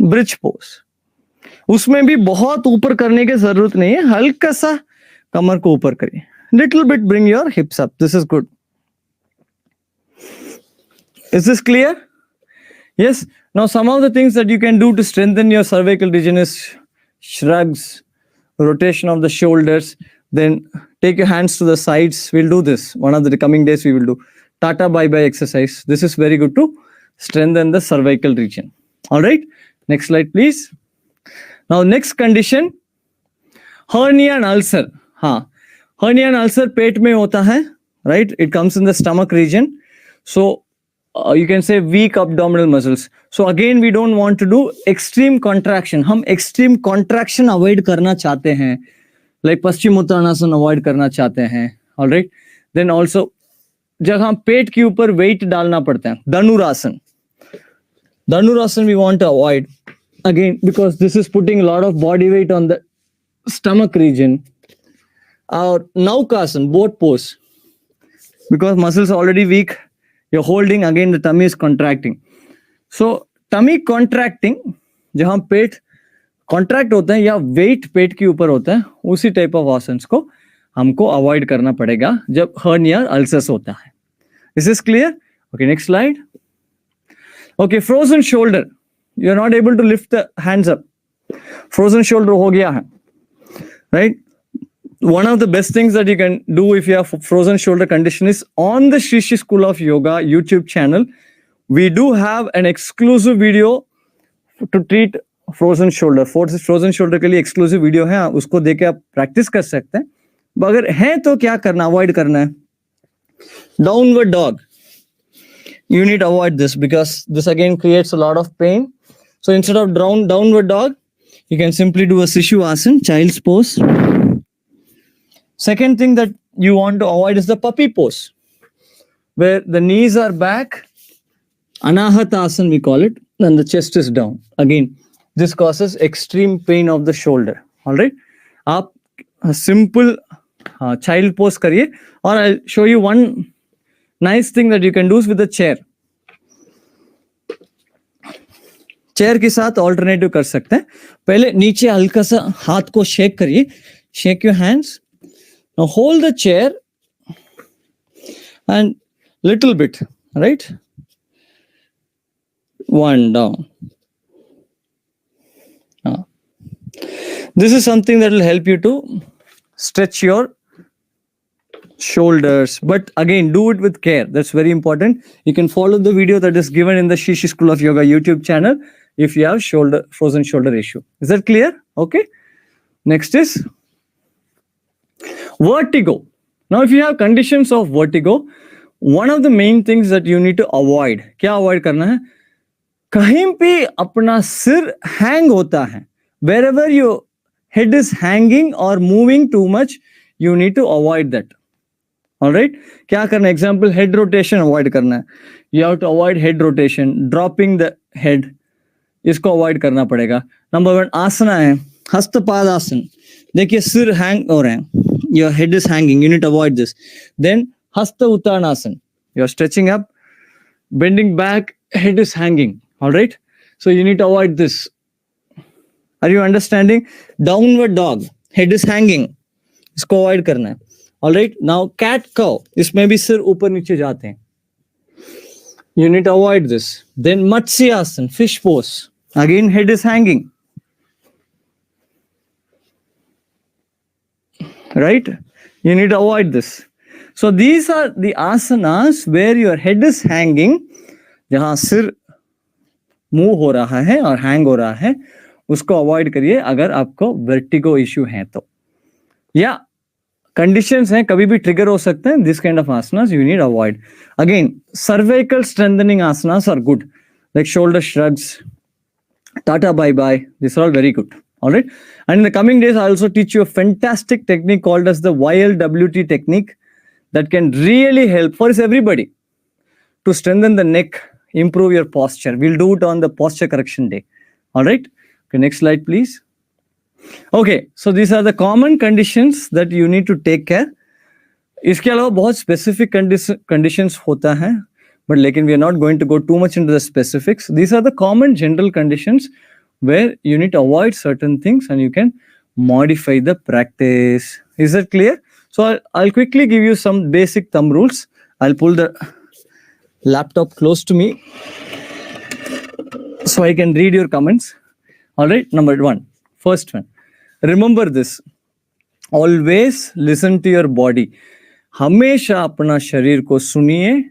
ब्रिज पोज, उसमें भी बहुत ऊपर करने की जरूरत नहीं है, हल्का सा कमर को ऊपर करिए, little bit bring your hips up. This is good. Is this clear? Yes. Now some of the things that you can do to strengthen your cervical region is shrugs, rotation of the shoulders, then take your hands to the sides. We'll do this. One of the coming days we will do Tata bye-bye exercise. This is very good to strengthen the cervical region. All right. Next slide, please. Now next condition, hernia and ulcer. हाँ, hernia and ulcer पेट में होता है, right? It comes in the stomach region. So you can say weak abdominal muscles. So again, we don't want to do extreme contraction. हम extreme contraction avoid करना चाहते हैं, like Paschimottanasana avoid करना चाहते हैं. All right. Then also जब हम पेट के ऊपर weight डालना पड़ता है, धनुरासन. Dhanurasan we want to avoid again because this is putting a lot of body weight on the stomach region. Or Naukasan, boat pose, because muscles are already weak, you're holding, again the tummy is contracting. So tummy contracting, जहाँ पेट contract होता है या weight पेट के ऊपर होता है, उसी type of asanas को हमको avoid करना पड़ेगा जब hernia ulcers होता है. Is this clear? Okay, next slide. Okay, frozen shoulder. You're not able to lift the hands up. Frozen shoulder हो गया है, right? One of the best things that you can do if you have frozen shoulder condition is on the Shri Shri School of Yoga YouTube channel. We do have an exclusive video to treat frozen shoulder. Frozen shoulder के लिए exclusive video है, उसको देख के आप practice कर सकते हैं. अगर है तो क्या करना, avoid करना है. Downward dog. You need to avoid this because this again creates a lot of pain. So instead of downward dog, you can simply do a Sishu Asan, child's pose. Second thing that you want to avoid is the puppy pose, where the knees are back, Anahata Asan we call it, and the chest is down. Again, this causes extreme pain of the shoulder. All right. आप simple child pose करिए, और I'll show you one nice thing that you can do with the chair. Chair के साथ alternative कर सकते हैं. पहले नीचे हल्का सा हाथ को शेक करिए. Shake your hands. Now hold the chair and little bit, right? One down. This is something that will help you to stretch your shoulders, but again do it with care. That's very important. You can follow the video that is given in the Shri Shri School of Yoga YouTube channel if you have frozen shoulder issue. Is that clear? Okay. Next is vertigo. Now if you have conditions of vertigo, one of the main things that you need to avoid, क्या avoid करना है? कहीं पे अपना सिर hang होता है. Wherever your head is hanging or moving too much, you need to avoid that. All right. क्या करना? Example, head rotation avoid करना है. You have to avoid head rotation, dropping the head. इसको avoid करना पड़ेगा. Number 1 आसना है, हस्तपाद आसन. देखिए सिर hang हो रहे हैं. Your head is hanging. You need to avoid this. Then hasta uttanasana. You're stretching up, bending back, head is hanging. All right. So you need to avoid this. Are you understanding? Downward dog, head is hanging. इसको avoid करना है. All right. Now cat cow. इसमें भी सिर ऊपर नीचे जाते हैं. You need to avoid this. Then Matsyasana, fish pose. Again, head is hanging. Right? You need to avoid this. So these are the asanas where your head is hanging. जहाँ सिर move हो रहा है और hang हो रहा है, उसको avoid करिए अगर आपको vertigo issue है तो. या conditions हैं, कभी भी trigger हो सकते हैं. This kind of asanas you need to avoid. Again, cervical strengthening asanas are good, like shoulder shrugs, Tata bye-bye. These are all very good. All right. And in the coming days, I'll also teach you a fantastic technique called as the YLWT technique that can really help for everybody to strengthen the neck, improve your posture. We'll do it on the posture correction day. All right. Okay, next slide, please. Okay, so these are the common conditions that you need to take care. इसके अलावा बहुत specific conditions होता है, but लेकिन we are not going to go too much into the specifics. These are the common general conditions where you need to avoid certain things and you can modify the practice. Is that clear? So I'll quickly give you some basic thumb rules. I'll pull the laptop close to me so I can read your comments. All right, number one, first one. Remember this. Always listen to your body. हमेशा अपना शरीर को सुनिए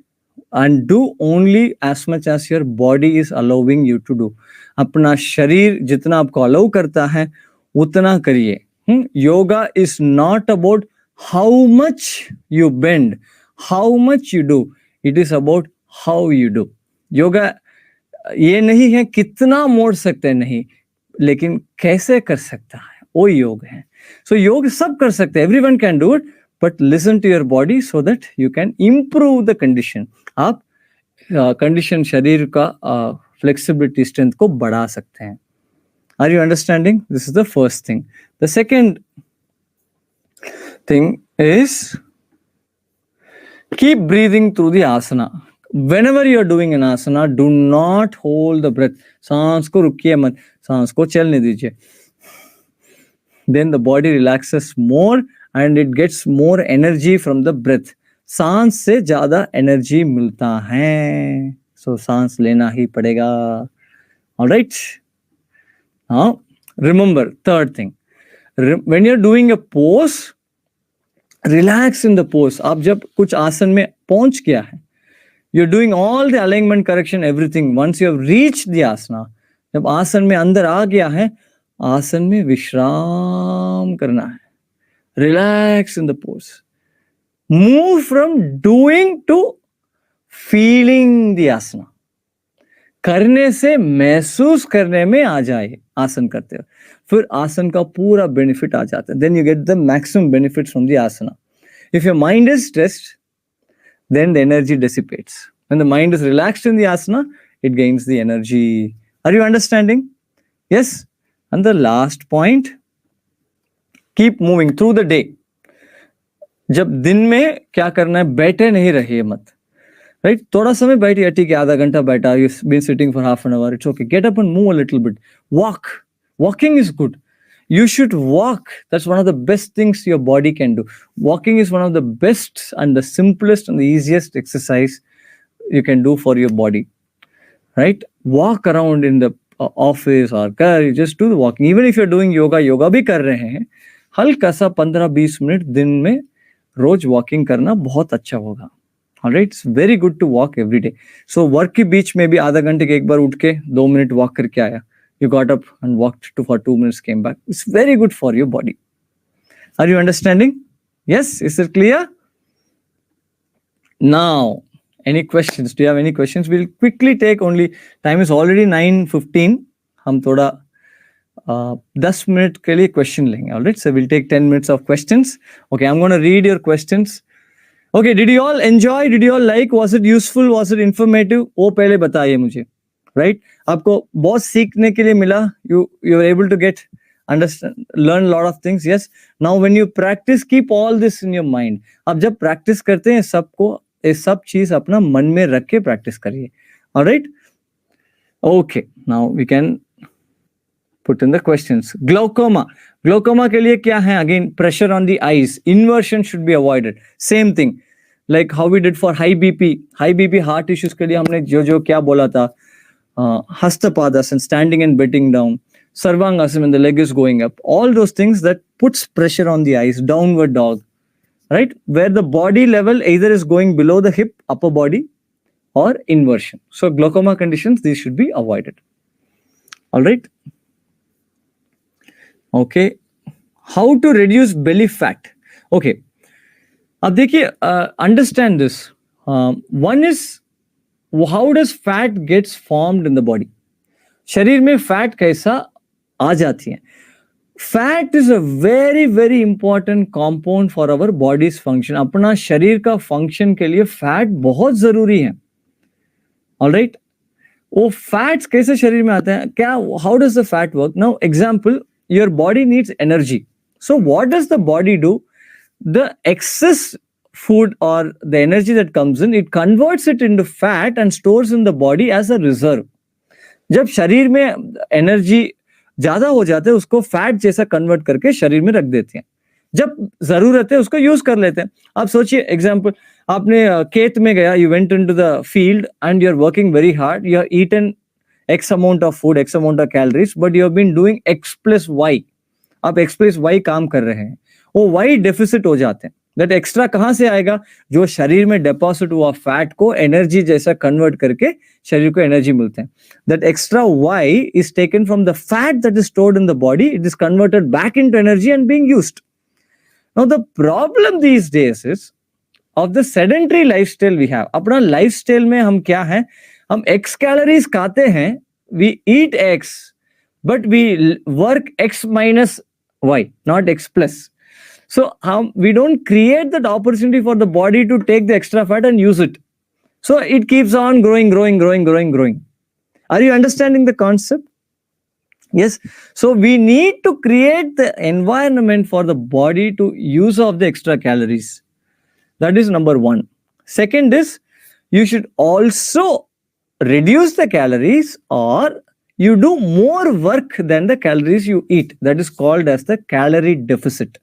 and do only as much as your body is allowing you to do. अपना शरीर जितना आपको allow करता है उतना करिए. Yoga is not about how much you bend, how much you do. It is about how you do. Yoga ये नहीं है कितना मोड़ सकते हैं, नहीं, लेकिन कैसे कर सकता है वो योग है. So योग सब कर सकते हैं, everyone can do it, but listen to your body so that you can improve the condition. आप condition शरीर का flexibility strength को बढ़ा सकते हैं. Are you understanding? This is the first thing. The second thing is keep breathing through the asana. Whenever you are doing an asana, do not hold the breath. सांस को रुकिए मत, सांस को चलने दीजिए. Then the body relaxes more and it gets more energy from the breath. सांस से ज्यादा energy मिलता है, so सांस लेना ही पड़ेगा. All right. Now remember, third thing, when you're doing a pose, relax in the pose. आप जब कुछ आसन में पहुंच गया है, you're doing all the alignment correction, everything. Once you have reached the asana, जब आसन में अंदर आ गया है, आसन में विश्राम करना है. Relax in the pose. Move from doing to feeling the asana. करने से महसूस करने में आ जाए आसन करते हो, फिर आसन का पूरा बेनिफिट आ जाता है. Then you get the maximum benefits from the asana. If your mind is stressed, then the energy dissipates. When the mind is relaxed in the asana, it gains the energy. Are you understanding? Yes. And the last point, keep moving through the day. जब दिन में क्या करना है, बैठे नहीं रहिए मत. Right? थोड़ा समय बैठिए, ठीक है, आधा घंटा बैठा, you've been sitting for half an hour, it's okay. Get up and move a little bit. Walk. Walking is good. You should walk. That's one of the best things your body can do. Walking is one of the best and the simplest and the easiest exercise you can do for your body. Right? Walk around in the office or car, you just do the walking. Even if you're doing yoga, yoga भी कर रहे हैं, हल्का सा 15-20 minute दिन में रोज walking करना बहुत अच्छा होगा. Alright, it's very good to walk every day. So work के बीच में भी आधा घंटे के एक बार उठ के 2 मिनट वॉक करके आया. You got up and walked for 2 minutes, came back. It's very good for your body. Are you understanding? Yes, is it clear? Now, any questions? Do you have any questions? We'll quickly take, only time is already 9:15. हम थोड़ा 10 minute के लिए question लेंगे. Alright, so we'll take 10 minutes of questions. Okay, I'm going to read your questions. Okay, did you all enjoy? Did you all like? Was it useful? Was it informative? वो पहले बताइए मुझे. Right? आपको बहुत सीखने के लिए मिला. You were able to get, understand, learn a lot of things. Yes. Now when you practice, keep all this in your mind. आप जब practice करते हैं, सबको ये सब चीज अपना मन में रख के practice करिए. All right? Okay. Now we can put in the questions. Glaucoma. Glaucoma के लिए क्या है? Again, pressure on the eyes. Inversion should be avoided. Same thing. Like how we did for high BP. High BP heart issues के लिए हमने जो क्या बोला था? Hastapadasana, standing and bending down. Sarvangasana, when the leg is going up. All those things that puts pressure on the eyes. Downward dog. Right? Where the body level either is going below the hip, upper body, or inversion. So glaucoma conditions, these should be avoided. All right? Okay. How to reduce belly fat? Okay. अब देखिए, understand this. One is, how does fat gets formed in the body? शरीर में fat कैसा आ जाती है? Fat is a very very important compound for our body's function. अपना शरीर का फंक्शन के लिए फैट बहुत जरूरी है. ऑलराइट, वो फैट्स कैसे शरीर में आते हैं, क्या, how does the fat work? Now example, your body needs energy. So what does the body do? The excess food or the energy that comes in, it converts it into fat and stores in the body as a reserve. जब शरीर में energy ज्यादा हो जाते हैं उसको fat जैसा convert करके शरीर में रख देते हैं. जब जरूरत है उसको यूज कर लेते हैं. आप सोचिए, एग्जांपल, आपने खेत में गया, you went into the field and you are working very hard, you have eaten X amount of food, X amount of calories, but you have been doing X plus Y. आप X plus Y काम कर रहे हैं, वो Y deficit हो जाते हैं. That extra कहां से आएगा? जो शरीर में डिपॉजिट हुआ फैट को एनर्जी जैसा कन्वर्ट करके शरीर को एनर्जी मिलते हैं. That extra Y is taken from the fat that is stored in the body. It is converted back into energy and being used. Now the problem these days is of the sedentary lifestyle we have. अपना lifestyle में हम क्या है, हम X calories खाते हैं, we eat X, but we work x minus y, not x plus. So we don't create that opportunity for the body to take the extra fat and use it. So it keeps on growing. Are you understanding the concept? Yes. So we need to create the environment for the body to use of the extra calories. That is number one. Second is, you should also reduce the calories, or you do more work than the calories you eat. That is called as the calorie deficit.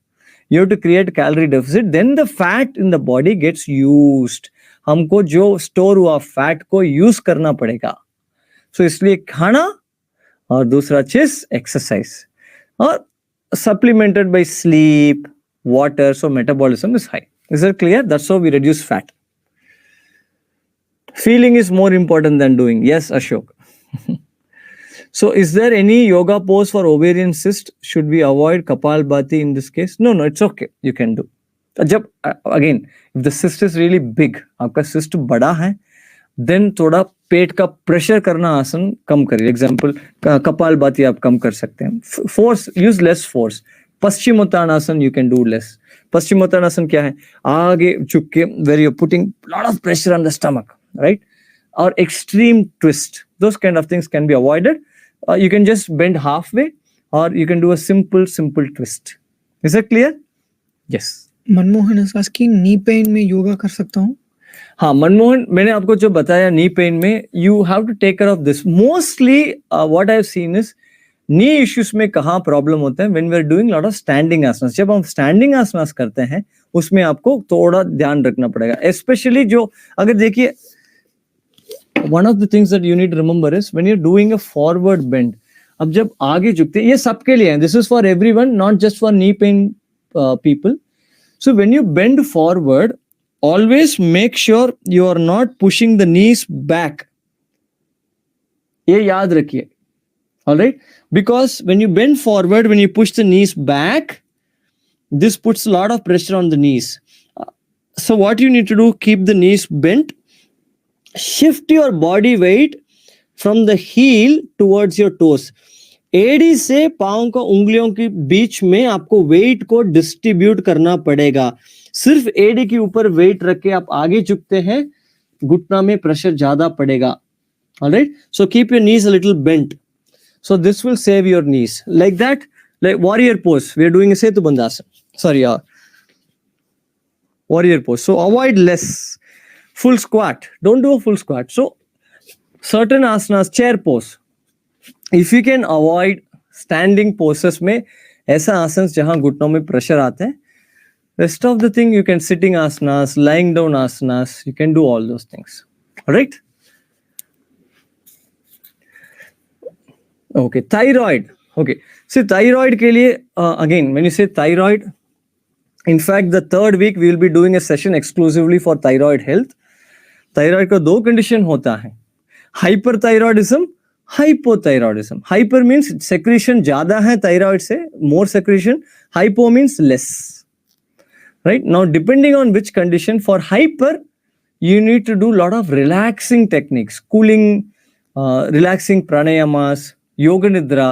You have to create calorie deficit, then the fat in the body gets used. हमको जो store हुआ fat को use करना पड़ेगा. सो इसलिए खाना, और दूसरा चीज एक्सरसाइज, और supplemented by sleep, water, so metabolism is high. Is it clear? That's how we reduce fat. Feeling is more important than doing. Yes, Ashok. So is there any yoga pose for ovarian cyst? Should we avoid Kapalbhati in this case? No, it's okay. You can do. जब again, if the cyst is really big, आपका cyst बड़ा है, then थोड़ा पेट का pressure करना आसन कम करिए. Example, kapalbhati आप कम कर सकते हैं. Force, use less force. Paschimottanasana you can do less. Paschimottanasana क्या है? आगे झुक के, where you putting lot of pressure on the stomach, right? और extreme twist, those kind of things can be avoided. You can just bend halfway, or you can do a simple twist. Is that clear? Yes. Manmohan is asking, knee pain में योगा कर सकता हूँ? हाँ, मनमोहन, मैंने आपको जो बताया नी पेन में, you have to take care of this. Mostly what I have seen is, knee issues में कहाँ प्रॉब्लम होता है? when we are doing lot of standing asanas. जब हम स्टैंडिंग आसनास करते हैं उसमें आपको थोड़ा ध्यान रखना पड़ेगा. स्पेशली जो, अगर देखिए, one of the things that you need to remember is when you're doing a forward bend, अब जब आगे झुकते हैं, ये सबके लिए है, this is for everyone, not just for knee pain people. So when you bend forward, always make sure you are not pushing the knees back. ये याद रखिए. All right, because when you bend forward, when you push the knees back, this puts a lot of pressure on the knees. So what you need to do, keep the knees bent. Shift your body weight from the heel towards your toes. एड़ी से पांव को, उंगलियों के बीच में आपको wait को distribute करना पड़ेगा. सिर्फ एड़ी के ऊपर वेट रख के आप आगे झुकते हैं, घुटना में प्रेशर ज्यादा पड़ेगा. Alright, so keep your knees a little bent. So this will save your knees. Like that, like warrior pose, we are doing Setu Bandhasana. Sorry, warrior pose. So avoid less full squat. Don't do a full squat. So certain asanas, chair pose, if you can avoid standing poses में ऐसा आसन्स जहां घुटनों में pressure आते हैं, rest of the thing you can sitting asanas, lying down asanas, you can do all those things. All right? Okay, thyroid. Okay, see, thyroid के लिए again, when you say thyroid, in fact the third week we will be doing a session exclusively for thyroid health. Thyroid का दो condition होता है, hyperthyroidism, hypothyroidism. Hyper means secretion ज्यादा है thyroid से, more secretion. Hypo means less. Right? Now depending on which condition, for hyper you need to do lot of relaxing techniques, cooling, relaxing pranayamas, yoga nidra,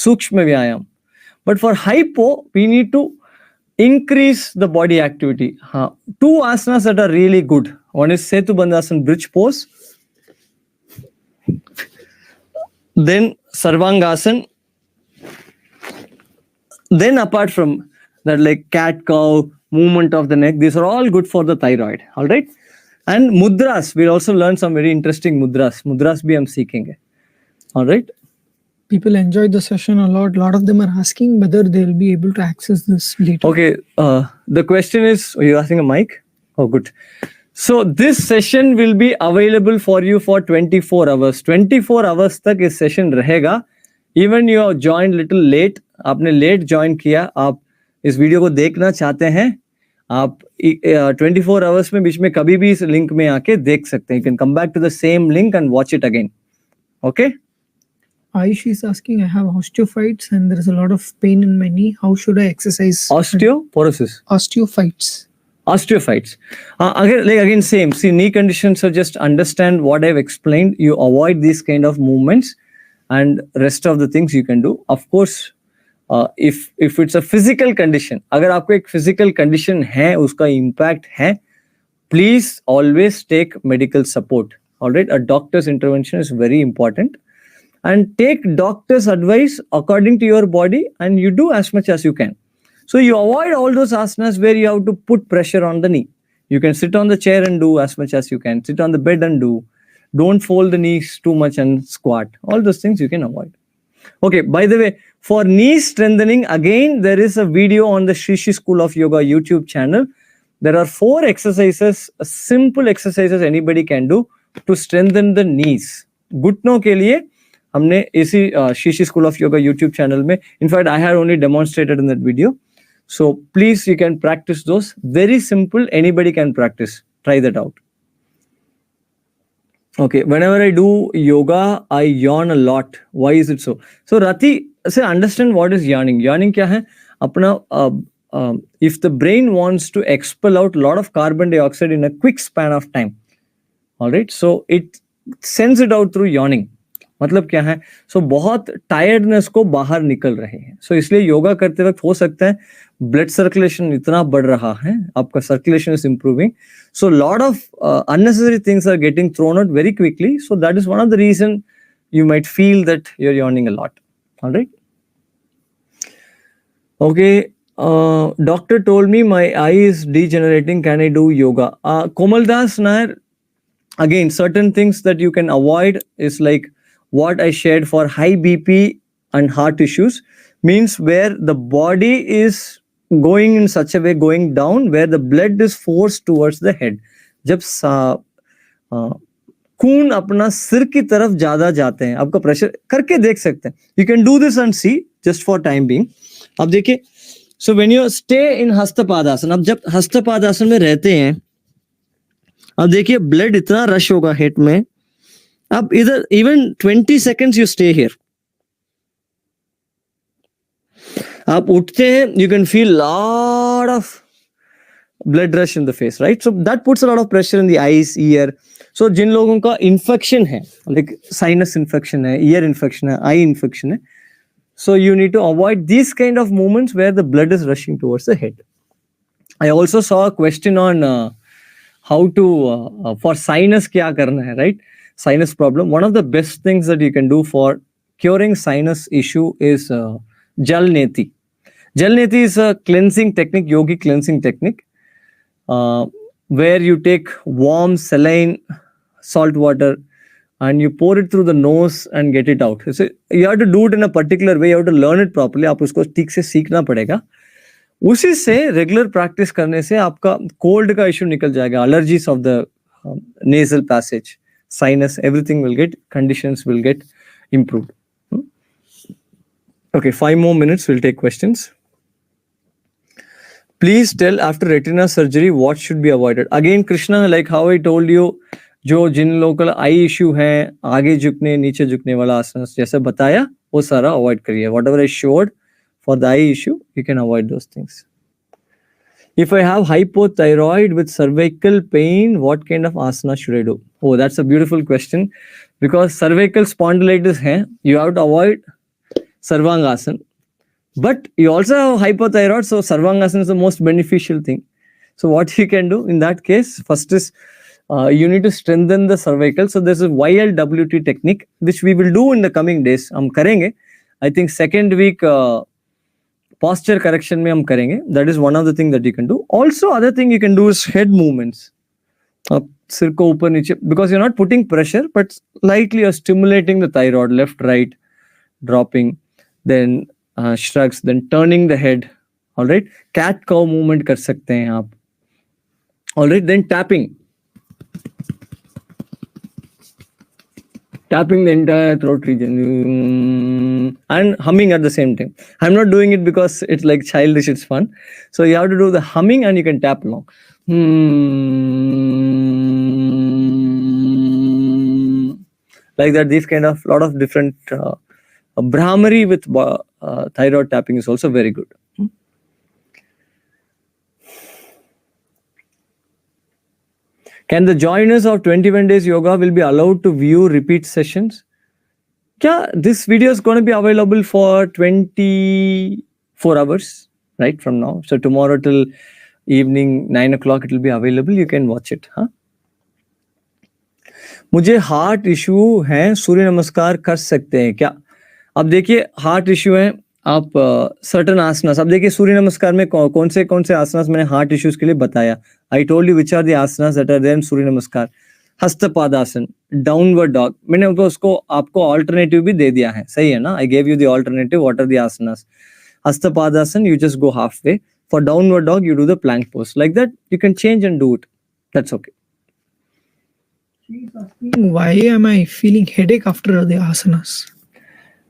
Sukshma Vyayam. But for hypo, we need to increase the body activity. Two asanas that are really good. One is Setu Bandhasan bridge pose. Then Sarvangasana. Then apart from that, like cat cow, movement of the neck, these are all good for the thyroid. All right. And mudras, we'll also learn some very interesting mudras. Mudras bhi hum seekhenge. All right. People enjoyed the session a lot. A lot of them are asking whether they'll be able to access this later. Okay. The question is, are you asking a mic? Oh, good. So this session will be available for you for 24 hours. 24 hours tak is session rahega. Even you have joined little late, आपने late join किया, आप इस video को देखना चाहते हैं, आप 24 hours में बीच में कभी भी इस लिंक में आके देख सकते हैं. You can come back to the same link and watch it again. Okay? Aish is asking, I have osteophytes and there is a lot of pain in my knee. How should I exercise? Osteoporosis. Osteophytes. Osteophytes. Again, same. See, knee conditions are just understand what I've explained. You avoid these kind of movements and rest of the things you can do. Of course, if it's a physical condition, अगर आपको एक physical condition है, उसका impact है, please always take medical support. All right, a doctor's intervention is very important. And take doctor's advice according to your body and you do as much as you can. So you avoid all those asanas where you have to put pressure on the knee. You can sit on the chair and do as much as you can. Sit on the bed and do. Don't fold the knees too much and squat. All those things you can avoid. Okay, by the way, for knee strengthening, again, there is a video on the Shri School of Yoga YouTube channel. There are 4 exercises, simple exercises anybody can do to strengthen the knees. घुटनों के लिए हमने इसी Shri School of Yoga YouTube channel में, in fact, I had only demonstrated in that video. So please, you can practice those. Very simple, anybody can practice. Try that out. Okay, whenever I do yoga, I yawn a lot. Why is it so? So Rati, say understand what is yawning. Yawning क्या है? अपना if the brain wants to expel out a lot of carbon dioxide in a quick span of time, all right, so it sends it out through yawning. मतलब क्या है? So बहुत tiredness को बाहर निकल रहे हैं. So इसलिए योगा करते वक्त हो सकता है ब्लड सर्कुलेशन इतना बढ़ रहा है, आपका circulation is improving. So lot of unnecessary things are getting thrown out very quickly. So that is one of the reason you might feel that you're yawning a lot. All right. Okay. Doctor told me my eye is degenerating. Can I do yoga? Komal Das Nair, again, certain things that you can avoid is like what I shared for high BP and heart issues, means where the body is going in such a way, going down, where the blood is forced towards the head. जब खून अपना सिर की तरफ ज्यादा जाते हैं, आपका प्रेशर करके देख सकते हैं. You can do this and see just for time being. अब देखिए, so when you stay in Hastapadasana, अब जब हस्तपादासन में रहते हैं, अब देखिए ब्लड इतना रश होगा हेड में. अब इधर even 20 seconds you stay here. आप उठते हैं, you can feel lot of blood rush in the face, right? So that puts a lot of pressure in the eyes, ear. So जिन लोगों का infection है, like sinus infection है, ear infection है, eye infection है, so you need to avoid these kind of movements where the blood is rushing towards the head. I also saw a question on how to for sinus क्या करना है, right? Sinus problem. One of the best things that you can do for curing sinus issue is Jal Neti. Jal Neti is a cleansing technique, yogi cleansing technique, where you take warm saline salt water and you pour it through the nose and get it out. So you have to do it in a particular way. You have to learn it properly. आप उसको ठीक से सीखना पड़ेगा. उसी से regular practice करने से आपका कोल्ड का इश्यू निकल जाएगा. Allergies of the nasal passage, sinus, everything will get, conditions will get improved. Okay, 5 more minutes, we'll take questions. Please tell after retina surgery what should be avoided. Again, Krishna, like how I told you, जो जिन लोगों का आई issue है, आगे झुकने नीचे झुकने वाला आसन जैसे बताया, वो सारा अवॉइड करिए. Whatever I showed for the eye issue, you can avoid those things. If I have hypothyroid with cervical pain, what kind of asana should I do? Oh, that's a beautiful question. Because cervical spondylitis hai, you have to avoid Sarvangasana. But you also have hypothyroid, so Sarvangasana is the most beneficial thing. So what you can do in that case, first is you need to strengthen the cervical. So there's a YLWT technique, which we will do in the coming days. हम करेंगे. I think second week posture correction में हम करेंगे. That is one of the things that you can do. Also, other thing you can do is head movements. सिर को ऊपर नीचे, because you're not putting pressure, but lightly you're stimulating the thyroid, left, right, dropping, then shrugs, then turning the head. All right, cat cow movement कर सकते हैं आप. All right, then tapping the entire throat region and humming at the same time. I'm not doing it because it's like childish, it's fun. So you have to do the humming and you can tap along. Like that, these kind of lot of different Brahmari with thyroid tapping is also very good. Can the joiners of 21 days yoga will be allowed to view repeat sessions? Yeah, this video is going to be available for 24 hours, right, from now. So tomorrow till evening 9 o'clock it will be available. You can watch it. Huh? मुझे heart issue है, सूर्य नमस्कार कर सकते हैं क्या? अब देखिए heart issue है, आप सर्टन आसनास, अब देखिए सूर्य नमस्कार में कौन से आसनास मैंने हार्ट इश्यूज के लिए बताया. I told you which are the asanas that are there in Surya Namaskar. Hastapadasana, downward dog, मैंने उसको आपको ऑल्टरनेटिव भी दे दिया है, सही है ना? I gave you the alternative. What are the asanas? Hastapadasana, you just go halfway. For downward dog, you do the plank pose. Like that, you can change and do it. That's okay. She's asking, why am I feeling headache after the asanas?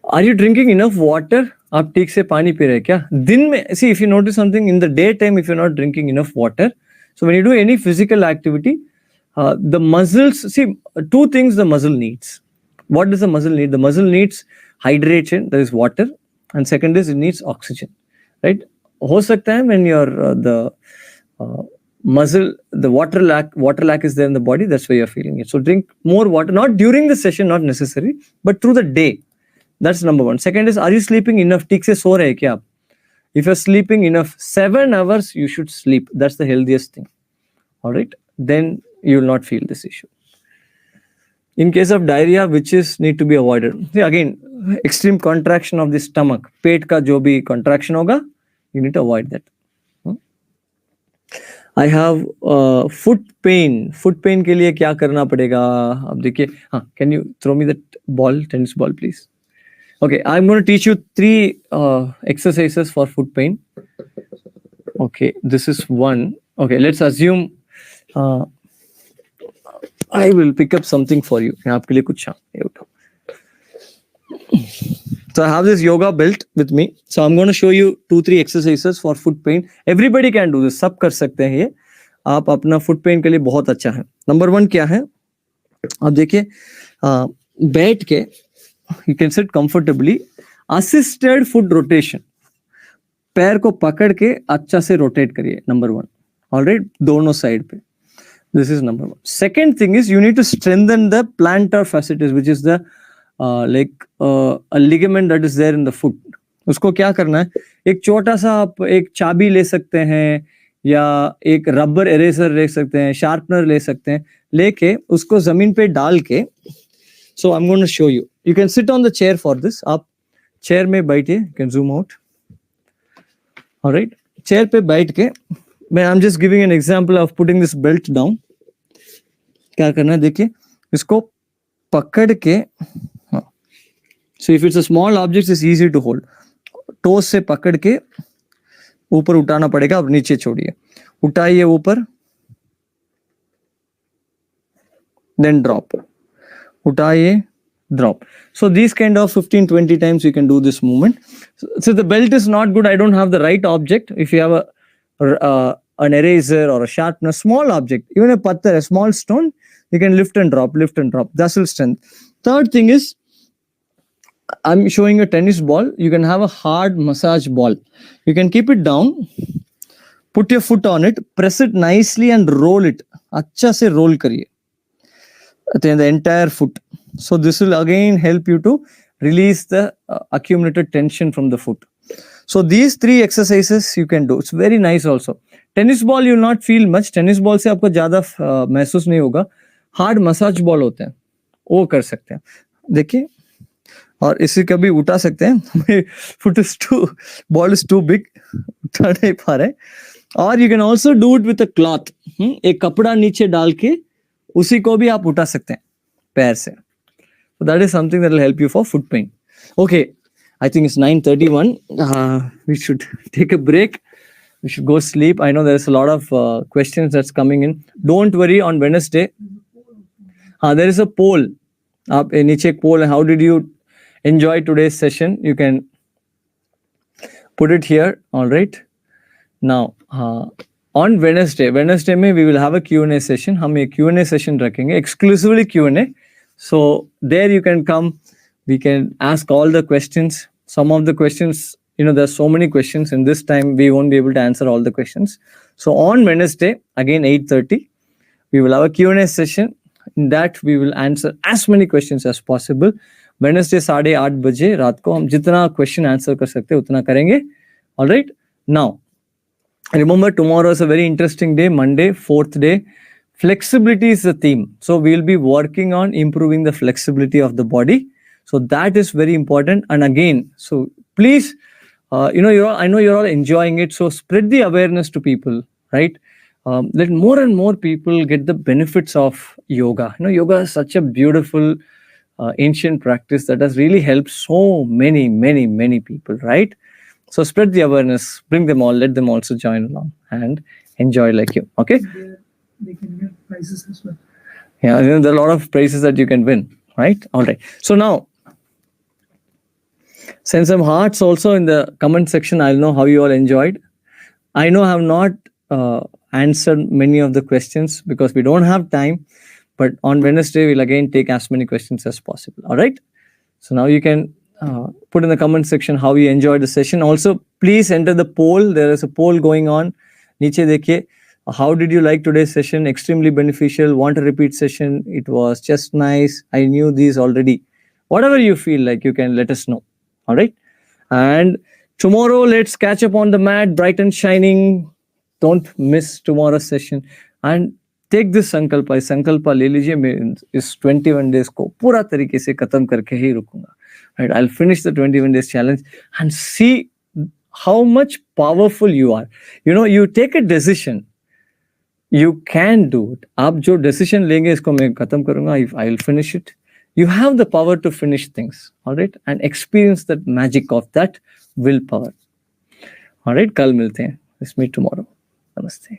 Are you drinking enough water? आप ठीक से पानी P रहे हैं क्या? दिन में, see, if you notice something in the daytime, if you're not drinking enough water, so when you do any physical activity, the muscles, see, two things the muscle needs. What does the muscle need? The muscle needs hydration, that is water, and second is it needs oxygen, right? हो सकता है when your the muscle, the water lack is there in the body, that's why you're feeling it. So drink more water, not during the session, not necessary, but through the day. That's number one. Second is, are you sleeping enough? ठीक से सो रहे हैं क्या आप? If you're sleeping enough, 7 hours you should sleep. That's the healthiest thing. All right, then you will not feel this issue. In case of diarrhea, which is need to be avoided. See, again, extreme contraction of the stomach. पेट का जो भी contraction होगा, you need to avoid that. I have foot pain. Foot pain के लिए क्या करना पड़ेगा? अब देखिए, हाँ, can you throw me that ball, tennis ball, please? Okay, I'm going to teach you 3 exercises for foot pain. Okay, this is one. Okay, let's assume I will pick up something for you. आपके लिए कुछ So I have this yoga belt with me. So I'm going to show you 2-3 exercises for foot pain. Everybody can do this. सब कर सकते हैं ये. आप अपना foot pain के लिए बहुत अच्छा है. Number 1 क्या है? आप देखिए, बैठ के you can sit comfortably. Assisted foot rotation. पैर को पकड़ के अच्छा से rotate करिए. Number 1. All right, दोनों साइड पे. This is number 1. Second thing is you need to strengthen the plantar fasciitis, which is the a ligament that is there in the foot. उसको क्या करना है? एक छोटा सा आप एक चाबी ले सकते हैं या एक रबर इरेजर ले सकते हैं, शार्पनर ले सकते हैं, लेके उसको जमीन पे डाल के. So I'm going to show you. You can sit on the chair for this. आप chair में बैठिए. You can zoom out. All right. Chair पे बैठ के, I'm just giving an example of putting this belt down. क्या करना है? देखिए, इसको पकड़ के. So if it's a small object, it's easy to hold. Toes से पकड़ के ऊपर उठाना पड़ेगा. अब नीचे छोड़िए. उठाइए ऊपर. Then drop. Uttaye, drop. So these kind of 15-20 times you can do this movement. So the belt is not good. I don't have the right object. If you have an eraser or a sharpener, small object, even a patthar, a small stone, you can lift and drop. That will strength. Third thing is, I'm showing a tennis ball. You can have a hard massage ball. You can keep it down, put your foot on it, press it nicely and roll it. अच्छा से roll करिए. The entire foot. So this will again help you to release the accumulated tension from the foot. So these 3 exercises you can do. It's very nice also. Tennis ball you will not feel much. Tennis ball से आपको ज़्यादा महसूस नहीं होगा. Hard massage ball होते हैं, वो कर सकते हैं. देखिए, और इसे कभी उठा सकते हैं. Foot is too, ball is too big, उठा नहीं पा रहे. और you can also do it with a cloth. एक कपड़ा नीचे डाल के उसी को भी आप उठा सकते हैं पैर से. So that is something that will help you for foot pain. Okay, I think it's 9:31. We should take a break. We should go sleep. I know there's a lot of questions that's coming in. Don't worry, on Wednesday. There is a poll. आप नीचे एक poll है. How did you enjoy today's session? You can put it here. All right. Now, on Wednesday में we will have a Q&A session. हम एक Q&A session रखेंगे, exclusively Q&A. So there you can come. We can ask all the questions. Some of the questions, there's so many questions. In this time, we won't be able to answer all the questions. So on Wednesday, again 8:30, we will have a Q&A session. In that, we will answer as many questions as possible. Wednesday 8:30 बजे रात को हम जितना question answer कर सकते हैं उतना करेंगे. All right. Now, remember tomorrow is a very interesting day. Monday, 4th day. Flexibility is the theme. So we'll be working on improving the flexibility of the body. So that is very important. And again, so please, I know you're all enjoying it. So spread the awareness to people, right? Let more and more people get the benefits of yoga. Yoga is such a beautiful ancient practice that has really helped so many, many, many people, right? So spread the awareness, bring them all, let them also join along and enjoy like you. Okay? They can get prizes as well. Yeah, there are a lot of prizes that you can win, right? All right. So now, send some hearts also in the comment section. I'll know how you all enjoyed. I know I have not answered many of the questions because we don't have time. But on Wednesday, we'll again take as many questions as possible. All right. So now you can put in the comment section how you enjoyed the session. Also, please enter the poll. There is a poll going on. Niche dekhiye. How did you like today's session? Extremely beneficial. Want a repeat session? It was just nice. I knew these already. Whatever you feel like, you can let us know. All right. And tomorrow, let's catch up on the mat, bright and shining. Don't miss tomorrow's session. And take this संकल्प. संकल्प ले लीजिए. मैं इस 21 days को पूरा तरीके से खत्म करके ही रुकूंगा. Right. I'll finish the 21 days challenge and see how much powerful you are. You take a decision. You can do it. आप जो decision लेंगे इसको मैं खत्म करूंगा. I'll finish it. You have the power to finish things. All right. And experience that magic of that willpower. All right. कल मिलते हैं. Let's meet tomorrow. Namaste.